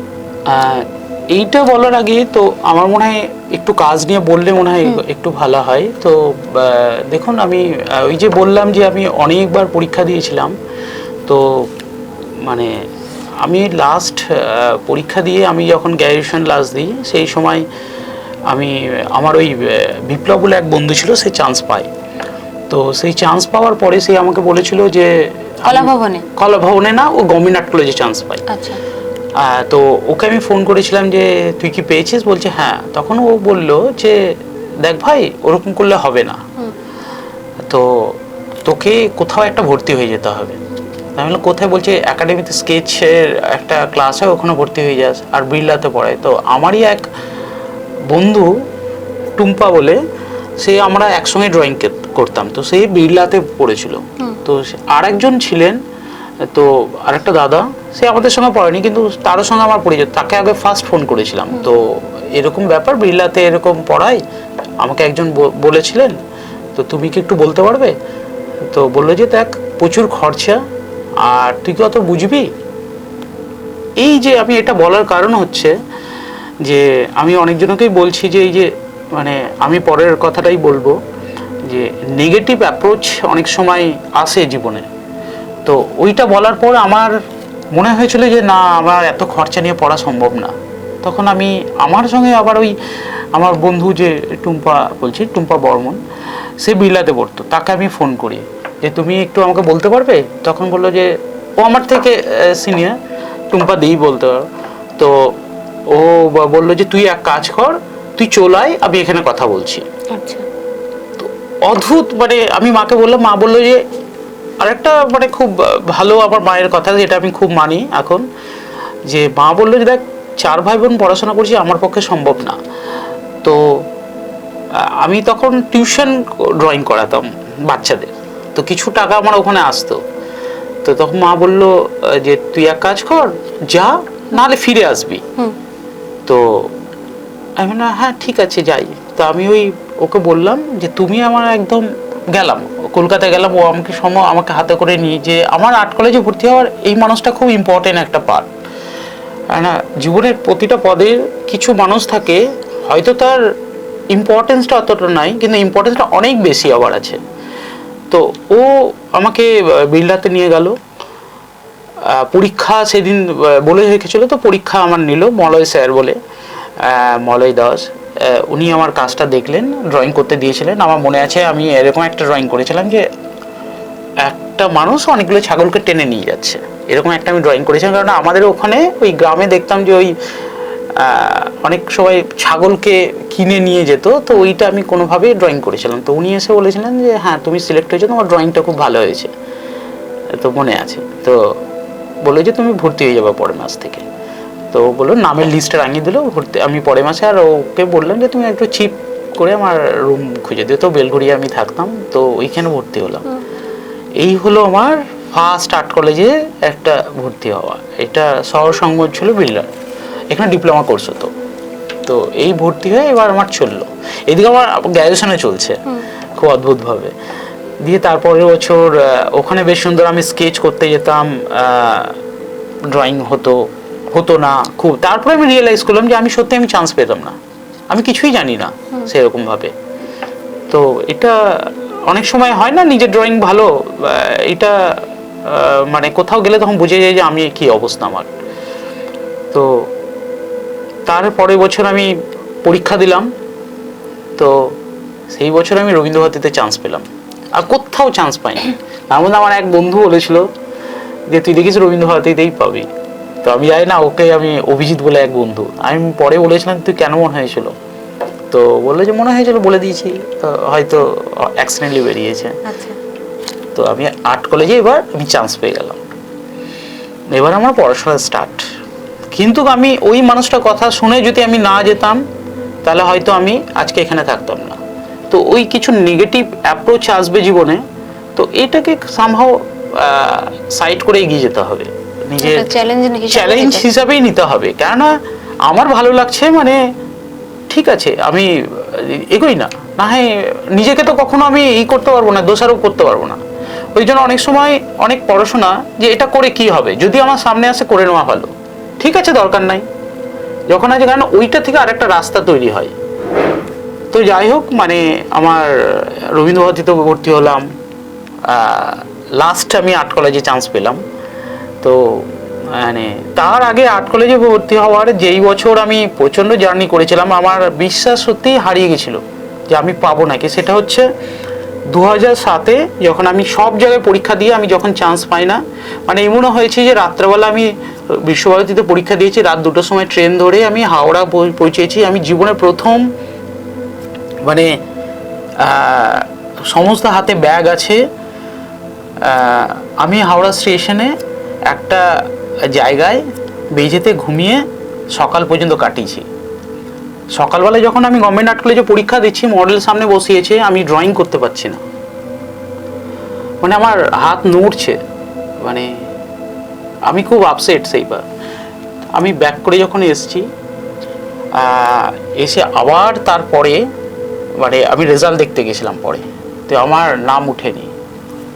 এইটা বলার আগে তো আমার মনে হয় একটু কাজ নিয়ে বললে মনে হয় একটু ভালো হয়। তো দেখুন, আমি ওই যে বললাম যে আমি অনেকবার পরীক্ষা দিয়েছিলাম, তো মানে আমি লাস্ট পরীক্ষা দিয়ে আমি যখন গ্র্যাজুয়েশন লাস্ট দিই সেই সময় আমি, আমার ওই বিপ্লব বলে এক বন্ধু ছিল, সে চান্স পায়। তো সেই চান্স পাওয়ার পরে সে আমাকে বলেছিল যে কলাভবনে না, ও গভর্নমেন্ট আর্ট কলেজে চান্স পায়। আচ্ছা। তো ওকে আমি ফোন করেছিলাম যে তুই কি পেয়েছিস, বলছে হ্যাঁ। তখন ও বলল যে দেখ ভাই, ওরকম করলে হবে না, তো তোকে কোথাও একটা ভর্তি হয়ে যেতে হবে। আমি বললাম কোথায়? বলছে একাডেমিতে স্কেচের একটা ক্লাস হয়, ওখানে ভর্তি হয়ে যাস, আর বিড়লাতে পড়ায়। তো আমারই এক বন্ধু টুম্পা বলে, সে আমরা একসঙ্গে ড্রয়িং করতাম, তো সে বিড়লাতে পড়েছিল। তো আর একজন ছিলেন, তো আরেকটা দাদা, সে আমাদের সঙ্গে পড়েনি কিন্তু তারও সঙ্গে আমার পরিচয়, তাকে আগে ফার্স্ট ফোন করেছিলাম। তো এরকম ব্যাপার, বিড়লাতে এরকম পড়াই, আমাকে একজন বলেছিলেন, তো তুমি কি একটু বলতে পারবে? তো বললো যে দেখ, প্রচুর খরচা, আর তুই কি অত বুঝবি? এই যে আমি এটা বলার কারণ হচ্ছে যে আমি অনেকজনকেই বলছি যে এই যে মানে আমি পরের কথাটাই বলবো, যে নেগেটিভ অ্যাপ্রোচ অনেক সময় আসে জীবনে। তো ওইটা বলার পর আমার মনে হয়েছিল যে না, আমার এত খরচা নিয়ে পড়া সম্ভব না। তখন আমি আমার সঙ্গে আবার ওই আমার বন্ধু যে টুম্পা বলছি, টুম্পা বর্মন, সে বিড়লাতে পড়তো, তাকে আমি ফোন করি যে তুমি একটু আমাকে বলতে পারবে? তখন বললো যে ও আমার থেকে সিনিয়র, টুম্পা দিই বলতে পারো। তো ও বললো যে তুই এক কাজ কর, তুই চলে আয়, আমি এখানে কথা বলছি। আচ্ছা। তো অদ্ভুত, মানে আমি মাকে বললাম, মা বললো যে আরেকটা মানে খুব ভালো আমার মায়ের কথা, যেটা আমি খুব মানি এখন, যে মা বললো যে দেখ, 4 ভাই বোন পড়াশোনা করছি, আমার পক্ষে সম্ভব না। তো আমি তখন টিউশন ড্রয়িং করাতাম বাচ্চাদের, তো কিছু টাকা আমার ওখানে আসতো। তো তখন মা বললো যে তুই এক কাজ কর, যা, নাহলে ফিরে আসবি। তো আমি বললাম হ্যাঁ ঠিক আছে যাই। তো আমি ওই ওকে বললাম যে তুমি আমার একদম, গেলাম কলকাতায় গেলাম, ও আমাকে হাতে করে নিয়ে, যে আমার আর্ট কলেজে ভর্তি হওয়ার এই মানুষটা খুব ইম্পর্টেন্ট একটা পার্ট। না, জীবনের প্রতিটা পদের কিছু মানুষ থাকে, হয়তো তার ইম্পর্টেন্সটা অতটা নাই, কিন্তু ইম্পর্টেন্সটা অনেক বেশি আবার আছে। তো ও আমাকে বিড়লাতে নিয়ে গেল, পরীক্ষা সেদিন বলে রেখেছিল, তো পরীক্ষা আমার নিল মলয় স্যার বলে, মলয় দাস। উনি আমার কাজটা দেখলেন, ড্রয়িং করতে দিয়েছিলেন। আমার মনে আছে আমি এরকম একটা ড্রয়িং করেছিলাম যে একটা মানুষ অনেকগুলো ছাগলকে টেনে নিয়ে যাচ্ছে, এরকম একটা আমি ড্রয়িং করেছিলাম। কারণ আমাদের ওখানে ওই গ্রামে দেখতাম যে ওই অনেক সময় ছাগলকে কিনে নিয়ে যেত, তো ওইটা আমি কোনোভাবেই ড্রয়িং করেছিলাম। তো উনি এসে বলেছিলেন যে হ্যাঁ তুমি সিলেক্ট হয়েছো, তোমার ড্রয়িংটা খুব ভালো হয়েছে, তো মনে আছে। তো বললো যে তুমি ভর্তি হয়ে যাবে পরের মাস থেকে। তো বললো নামের লিস্টে রাঙিয়ে দিল ভর্তি আমি পরের মাসে। আর ওকে বললাম যে তুমি একটু চিপ করে আমার রুম খুঁজে দিও, তো বেলঘড়িয়া আমি থাকতাম, তো ওইখানে ভর্তি হলাম। এই হলো আমার ফার্স্ট আর্ট কলেজে একটা ভর্তি হওয়া। এটা শহর সংবাদ ছিল বিল্ডার, এখানে ডিপ্লোমা কোর্স হতো। তো এই ভর্তি হয়ে এবার আমার চললো, এদিকে আমার গ্র্যাজুয়েশনে চলছে খুব অদ্ভুতভাবে। দিয়ে তারপরের বছর ওখানে বেশ সুন্দর আমি স্কেচ করতে যেতাম, ড্রয়িং হতো না খুব। তারপরে আমি রিয়েলাইজ করলাম যে আমি সত্যি আমি চান্স পেতাম না, আমি কিছুই জানি না সেরকমভাবে। তো এটা অনেক সময় হয় না নিজের ড্রয়িং ভালো, এটা মানে কোথাও গেলে তখন বুঝে যায় যে আমি কি অবস্থা আমার। তো তারপরের বছর আমি পরীক্ষা দিলাম, তো সেই বছর আমি রবীন্দ্রভারতীতে চান্স পেলাম, আর কোথাও চান্স পাইনি। তার মধ্যে আমার এক বন্ধু বলেছিল যে তুই দেখিস রবীন্দ্রভারতীতেই পাবি। তো আমি জানি না, ওকে আমি অভিজিৎ বলে এক বন্ধু, আমি পরে বলেছিলাম তুই কেন মনে হয়েছিল, তো বললো যে মনে হয়েছিল বলে দিয়েছি, তো হয়তো অ্যাক্সিডেন্টলি বেরিয়েছে। তো আমি আর্ট কলেজে এবার আমি চান্স পেয়ে গেলাম, এবার আমার পড়াশোনা স্টার্ট। কিন্তু আমি ওই মানুষটার কথা শুনে যদি আমি না যেতাম তাহলে হয়তো আমি আজকে এখানে থাকতাম না। তো ওই কিছু নেগেটিভ অ্যাপ্রোচ আসবে জীবনে, তো এটাকে সামহাও সাইড করে এগিয়ে যেতে হবে, নিজের চ্যালেঞ্জ হিসাবেই নিতে হবে। কেননা আমার ভালো লাগছে মানে ঠিক আছে আমি এগোই না, না হয় নিজেকে তো কখনো আমি করতে পারবো না, দোষারোপ করতে পারবো না। ওই জন্য অনেক সময় অনেক পড়াশোনা যে এটা করে কি হবে, যদি আমার সামনে আসে করে নেওয়া ভালো, ঠিক আছে দরকার নাই যখন আছে, কারণ ওইটা থেকে আরেকটা রাস্তা তৈরি হয়। তো যাই হোক, মানে আমার রবীন্দ্রভারতীতে ভর্তি হলাম, লাস্ট আমি আর্ট কলেজে চান্স পেলাম। তো মানে তার আগে আর্ট কলেজে ভর্তি হওয়ার যেই বছর আমি প্রচণ্ড জার্নি করেছিলাম, আমার বিশ্বাস সত্যিই হারিয়ে গেছিলো যে আমি পাবো নাকি। সেটা হচ্ছে 2007-এ, যখন আমি সব জায়গায় পরীক্ষা দিয়ে আমি যখন চান্স পাই না, মানে এমনও হয়েছে যে রাত্রেবেলা আমি বিশ্বভারতীতে পরীক্ষা দিয়েছি, রাত 2টোর সময় ট্রেন ধরে আমি হাওড়া পৌঁছেছি। আমি জীবনের প্রথম মানে সমস্ত হাতে ব্যাগ আছে, আমি হাওড়া স্টেশনে একটা জায়গায় বেজেতে ঘুমিয়ে সকাল পর্যন্ত কাটিয়েছি। সকালবেলায় যখন আমি গভর্নমেন্ট আর্ট কলেজে পরীক্ষা দিচ্ছি, মডেল সামনে বসিয়েছে, আমি ড্রয়িং করতে পারছি না, মানে আমার হাত নড়ছে, মানে আমি খুব আপসেট। সেইবার আমি ব্যাক করে যখন এসেছি, এসে আবার তারপরে মানে আমি রেজাল্ট দেখতে গেছিলাম পরে, তো আমার নাম উঠেনি।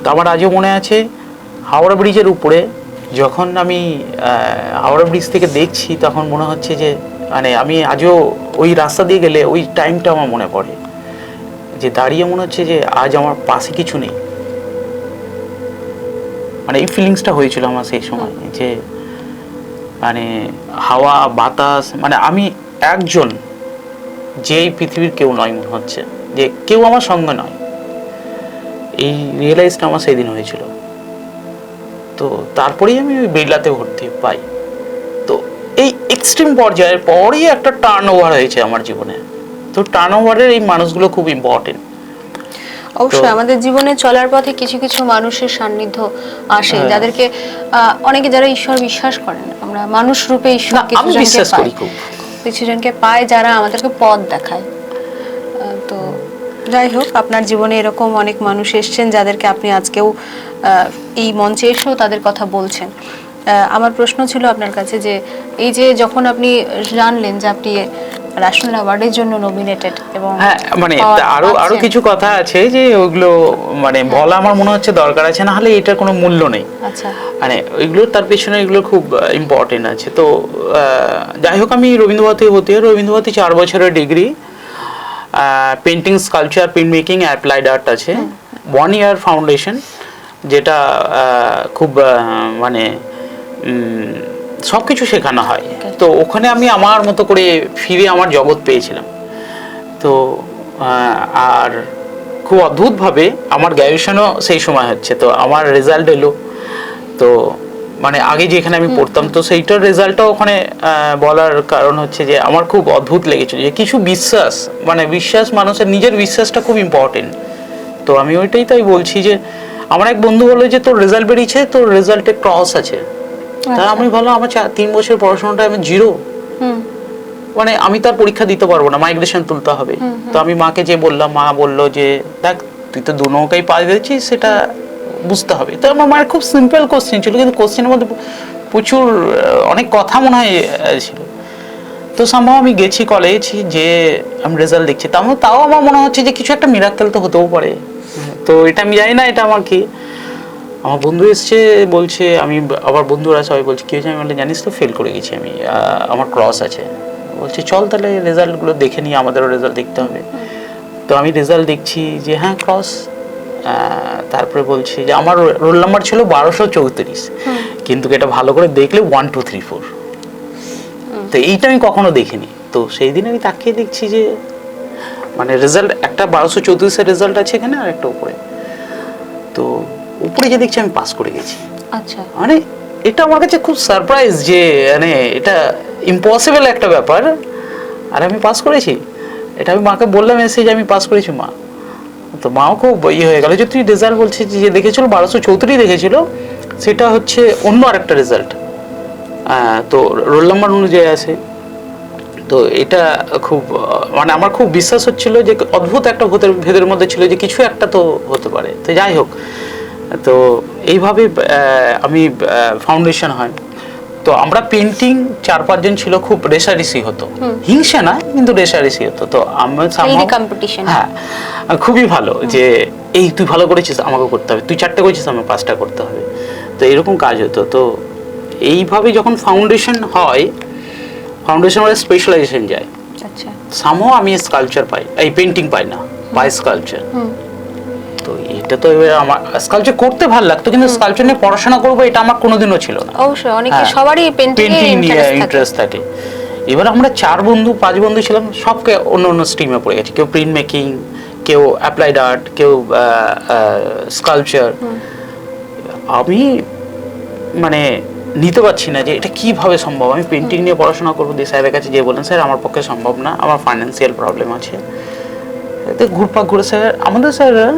তো আমার আজও মনে আছে হাওড়া ব্রিজের উপরে যখন আমি হাওড়া ব্রিজ থেকে দেখছি, তখন মনে হচ্ছে যে মানে আমি আজও ওই রাস্তা দিয়ে গেলে ওই টাইমটা আমার মনে পড়ে, যে দাঁড়িয়ে মনে হচ্ছে যে আজ আমার পাশে কিছু নেই। মানে এই ফিলিংসটা হয়েছিল আমার সেই সময়, যে মানে হাওয়া বাতাস, মানে আমি একজন, যে এই পৃথিবীর কেউ নয়, মনে হচ্ছে যে কেউ আমার সঙ্গে নয়। এই রিয়েলাইজটা আমার সেই দিন হয়েছিল। তো তারপরেই আমি ওই বিড়লাতে ভর্তি পাই। তো এই এক্সট্রিম পর্যায়ের পরেই একটা টার্ন ওভার হয়েছে আমার জীবনে। তো টার্ন ওভারের এই মানুষগুলো খুব ইম্পর্টেন্ট। অবশ্যই আমাদের জীবনে চলার পথে কিছু কিছু মানুষের সান্নিধ্য আসে, যাদেরকে অনেকে যারা ঈশ্বর বিশ্বাস করেন, আমরা মানুষ রূপে ঈশ্বর কিছুজনকে পাই যারা আমাদেরকে পথ দেখায়। তো যাই হোক, আপনার জীবনে এরকম অনেক মানুষ এসেছেন যাদেরকে আপনি আজকেও এই মঞ্চে এসেও তাদের কথা বলছেন। আমার প্রশ্ন ছিল আপনার কাছে যে এই যে যখন আপনি জানলেন যে আপনি ন্যাশনাল অ্যাওয়ার্ডের জন্য নমিনেটেড, এবং হ্যাঁ মানে আরো কিছু কথা আছে যে ওইগুলো মানে বলা আমার মনে হচ্ছে দরকার আছে, না হলে এটার কোনো মূল্য নেই। আচ্ছা, মানে ওইগুলো তার পেছনে এগুলো খুব ইম্পর্টেন্ট আছে। তো যাই হোক, আমি রবীন্দ্রভারতী 4 বছরের degree, painting, sculpture, print making, applied art আছে, 1 ইয়ার ফাউন্ডেশন, যেটা খুব মানে সব কিছু শেখানো হয়। তো ওখানে আমি আমার মতো করে ফিরে আমার জগৎ পেয়েছিলাম। তো আর খুব অদ্ভুতভাবে আমার গ্র্যাজুয়েশনও সেই সময় হচ্ছে, তো আমার রেজাল্ট এলো। তো মানে আগে যেখানে আমি পড়তাম, তো সেইটার রেজাল্টটাও ওখানে বলার কারণ হচ্ছে যে আমার খুব অদ্ভুত লেগেছিল যে কিছু বিশ্বাস, মানে বিশ্বাস, মানুষের নিজের বিশ্বাসটা খুব ইম্পর্টেন্ট। তো আমি ওইটাই তাই বলছি যে আমার এক বন্ধু বললো যে তোর রেজাল্ট বেরিয়েছে, তোর রেজাল্টে ক্রস আছে। তা আমি ভাবলাম আমার 3 বছর পড়াশোনাটা আমি জিরো, মানে আমি তার পরীক্ষা দিতে পারবো না, মাইগ্রেশন তুলতে হবে। তো আমি মাকে যে বললাম, মা বললো যে দেখ তুই তো দু নৌকাই পা দিয়েছিস, সেটা বুঝতে হবে। তো আমার মায়ের খুব সিম্পল কোশ্চেন ছিল, কিন্তু কোশ্চেনের মধ্যে প্রচুর অনেক কথা মনে হয় ছিল। তো সম্ভব আমি গেছি কলেজ, যে আমি রেজাল্ট দেখছি, তাও আমার মনে হচ্ছে যে কিছু একটা মিরাক্কেল তো হতেও পারে। তো এটা আমি জানি না এটা আমার কি। আমার বন্ধু এসছে বলছে, আমি আবার বন্ধুরা সবাই বলছে কি হয়েছে, আমি বললাম জানিস তো ফেল করে গেছি আমি, আমার ক্রস আছে। বলছে চল তাহলে রেজাল্টগুলো দেখে নিই, আমাদেরও রেজাল্ট দেখতে হবে। তো আমি রেজাল্ট দেখছি যে হ্যাঁ ক্রস। তারপরে বলছি যে আমার রোল নাম্বার ছিল 1234, কিন্তু এটা ভালো করে দেখলে 1 2 3 4। তো এইটা আমি কখনো দেখিনি। তো সেই দিন আমি তাকিয়ে দেখছি যে মানে রেজাল্ট একটা 1234 রেজাল্ট আছে এখানে, আর একটা উপরে। তো উপরে যে দেখছি আমি পাস করে গেছি। আচ্ছা, মানে এটা আমার কাছে খুব সারপ্রাইজ যে মানে এটা ইম্পসিবল একটা ব্যাপার, আর আমি পাস করেছি। এটা আমি মাকে বললাম এসে যে আমি পাস করেছি মা। তো মাও খুব হয়ে গেল যে তুই রেজাল্ট বলছিস যে দেখেছিল 1234 দেখেছিল, সেটা হচ্ছে অন্য আরেকটা রেজাল্ট, তো রোল নাম্বার অনুযায়ী আছে। তো এটা খুব মানে আমার খুব বিশ্বাস হচ্ছিল যে অদ্ভুত একটা ভেদের মধ্যে ছিল যে কিছু একটা তো হতে পারে। তো যাই হোক, তো এইভাবে আমি ফাউন্ডেশন হয়। তো আমরা পেন্টিং 4-5 জন ছিল, খুব রেশারেশি হতো, হিংসা না কিন্তু রেশারেশি হতো। তো আমরা কম্পিটিশন, হ্যাঁ খুবই ভালো, যে এই তুই ভালো করেছিস আমাকে করতে হবে, তুই 4টা করেছিস আমার 5টা করতে হবে। তো এরকম কাজ হতো। তো এইভাবে যখন ফাউন্ডেশন হয়, ফাউন্ডেশন মানে স্পেশালাইজেশন যায়। আচ্ছা, সামহাও আমি স্কাল্পচার পাই, এই পেন্টিং পাই না, পাই স্কাল্পচার। তো এটা তো এবার আমার স্কাল্পচার করতে ভালো লাগতো, কিন্তু স্কাল্পচার নিয়ে পড়াশোনা করবো এটা আমার কোনোদিনও ছিল না। অবশ্যই অনেকে সবারই পেন্টিং নিয়ে ইন্টারেস্ট থাকে। এবার আমরা 5 বন্ধু ছিলাম, সবকে অন্য অন্য স্ট্রিমে পড়ে গেছি। কেউ প্রিন্ট মেকিং, কেউ অ্যাপ্লাইড আর্ট, কেউ স্কাল্পচার। আমি মানে নিতে পারছি না যে এটা কিভাবে সম্ভব। আমি পেন্টিং নিয়ে পড়াশোনা করবো, দিয়ে স্যারের কাছে গিয়ে বলেন স্যার আমার পক্ষে সম্ভব না, আমার ফাইন্যান্সিয়াল প্রবলেম আছে। এতে ঘুরপাক ঘুরে স্যার, আমাদের স্যাররা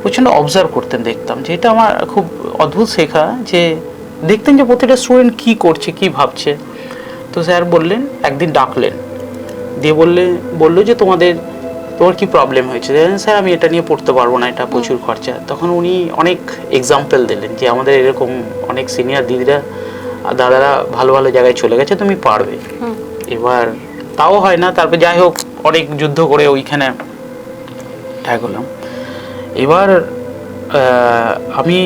প্রচণ্ড অবজার্ভ করতেন, দেখতাম যে এটা আমার খুব অদ্ভুত শেখা, যে দেখতেন যে প্রতিটা স্টুডেন্ট কী করছে, কী ভাবছে। তো স্যার বললেন, একদিন ডাকলেন, দিয়ে বললো যে তোমার কি প্রবলেম হয়েছে। স্যার আমি এটা নিয়ে পড়তে পারবো না, এটা প্রচুর খরচা। তখন উনি অনেক এক্সাম্পল দিলেন যে আমাদের এরকম অনেক সিনিয়র দিদিরা দাদারা ভালো ভালো জায়গায় চলে গেছে, তুমি পারবে। এবার তাও হয় না, তারপর যাই হোক অনেক যুদ্ধ করে ওইখানে ঠেক হলাম। এবার আমি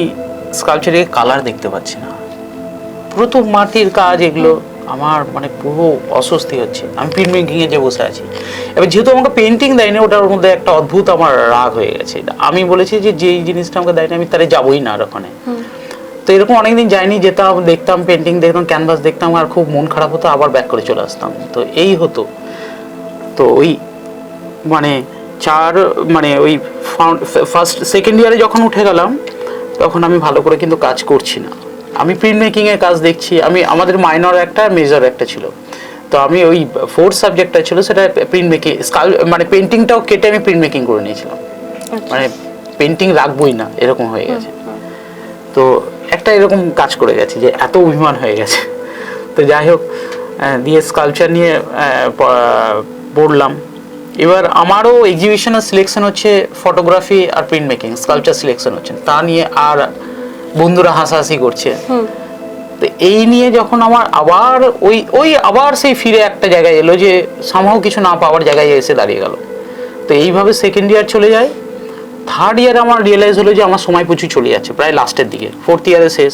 স্কাল্পচারে কালার দেখতে পাচ্ছি না, পুরো তো মাটির কাজ, এগুলো আমার মানে পুরো অস্বস্তি হচ্ছে। আমি প্রিন্ট মেকিংয়ে যে বসে আছি, এবার যেহেতু আমাকে পেন্টিং দেয়নি, ওটার মধ্যে একটা অদ্ভুত আমার রাগ হয়ে গেছে। আমি বলেছি যে যেই জিনিসটা আমাকে দেয়নি আমি তারে যাবোই না আর ওখানে। তো এরকম অনেকদিন যাইনি, যেতাম, দেখতাম পেন্টিং, দেখতাম ক্যানভাস দেখতাম, আর খুব মন খারাপ হতো, আবার ব্যাক করে চলে আসতাম। তো এই হতো। তো ওই মানে ওই ফার্স্ট সেকেন্ড ইয়ারে যখন উঠে গেলাম, তখন আমি ভালো করে কিন্তু কাজ করছি না। আমি প্রিন্ট মেকিংয়ের কাজ দেখছি। আমাদের মাইনর একটা, মেজর একটা ছিল। তো আমি ওই 4th সাবজেক্টটা ছিল, সেটা প্রিন্ট মেকিং, মানে পেন্টিংটাও কেটে আমি প্রিন্ট মেকিং করে নিয়েছিলাম। মানে পেন্টিং রাখবোই না এরকম হয়ে গেছে। তো একটা এরকম কাজ করে গেছে যে এত অভিমান হয়ে গেছে। তো যাই হোক, দিয়ে স্কাল্পচার নিয়ে পড়লাম। এবার আমারও এক্সিবিশনের সিলেকশন হচ্ছে ফটোগ্রাফি আর প্রিন্ট মেকিং, স্কাল্পচার সিলেকশন হচ্ছে তা নিয়ে, আর বন্ধুরা হাসাহাসি করছে। তো এই নিয়ে যখন আমার আবার আবার সেই ফিরে একটা জায়গায় এলো যে সামহাও কিছু না পাওয়ার জায়গায় এসে দাঁড়িয়ে গেল। তো এইভাবে সেকেন্ড ইয়ার চলে যায়। থার্ড ইয়ারে আমার রিয়েলাইজ হলো যে আমার সময় প্রচুর চলে যাচ্ছে, প্রায় লাস্টের দিকে, 4th ইয়ারে শেষ।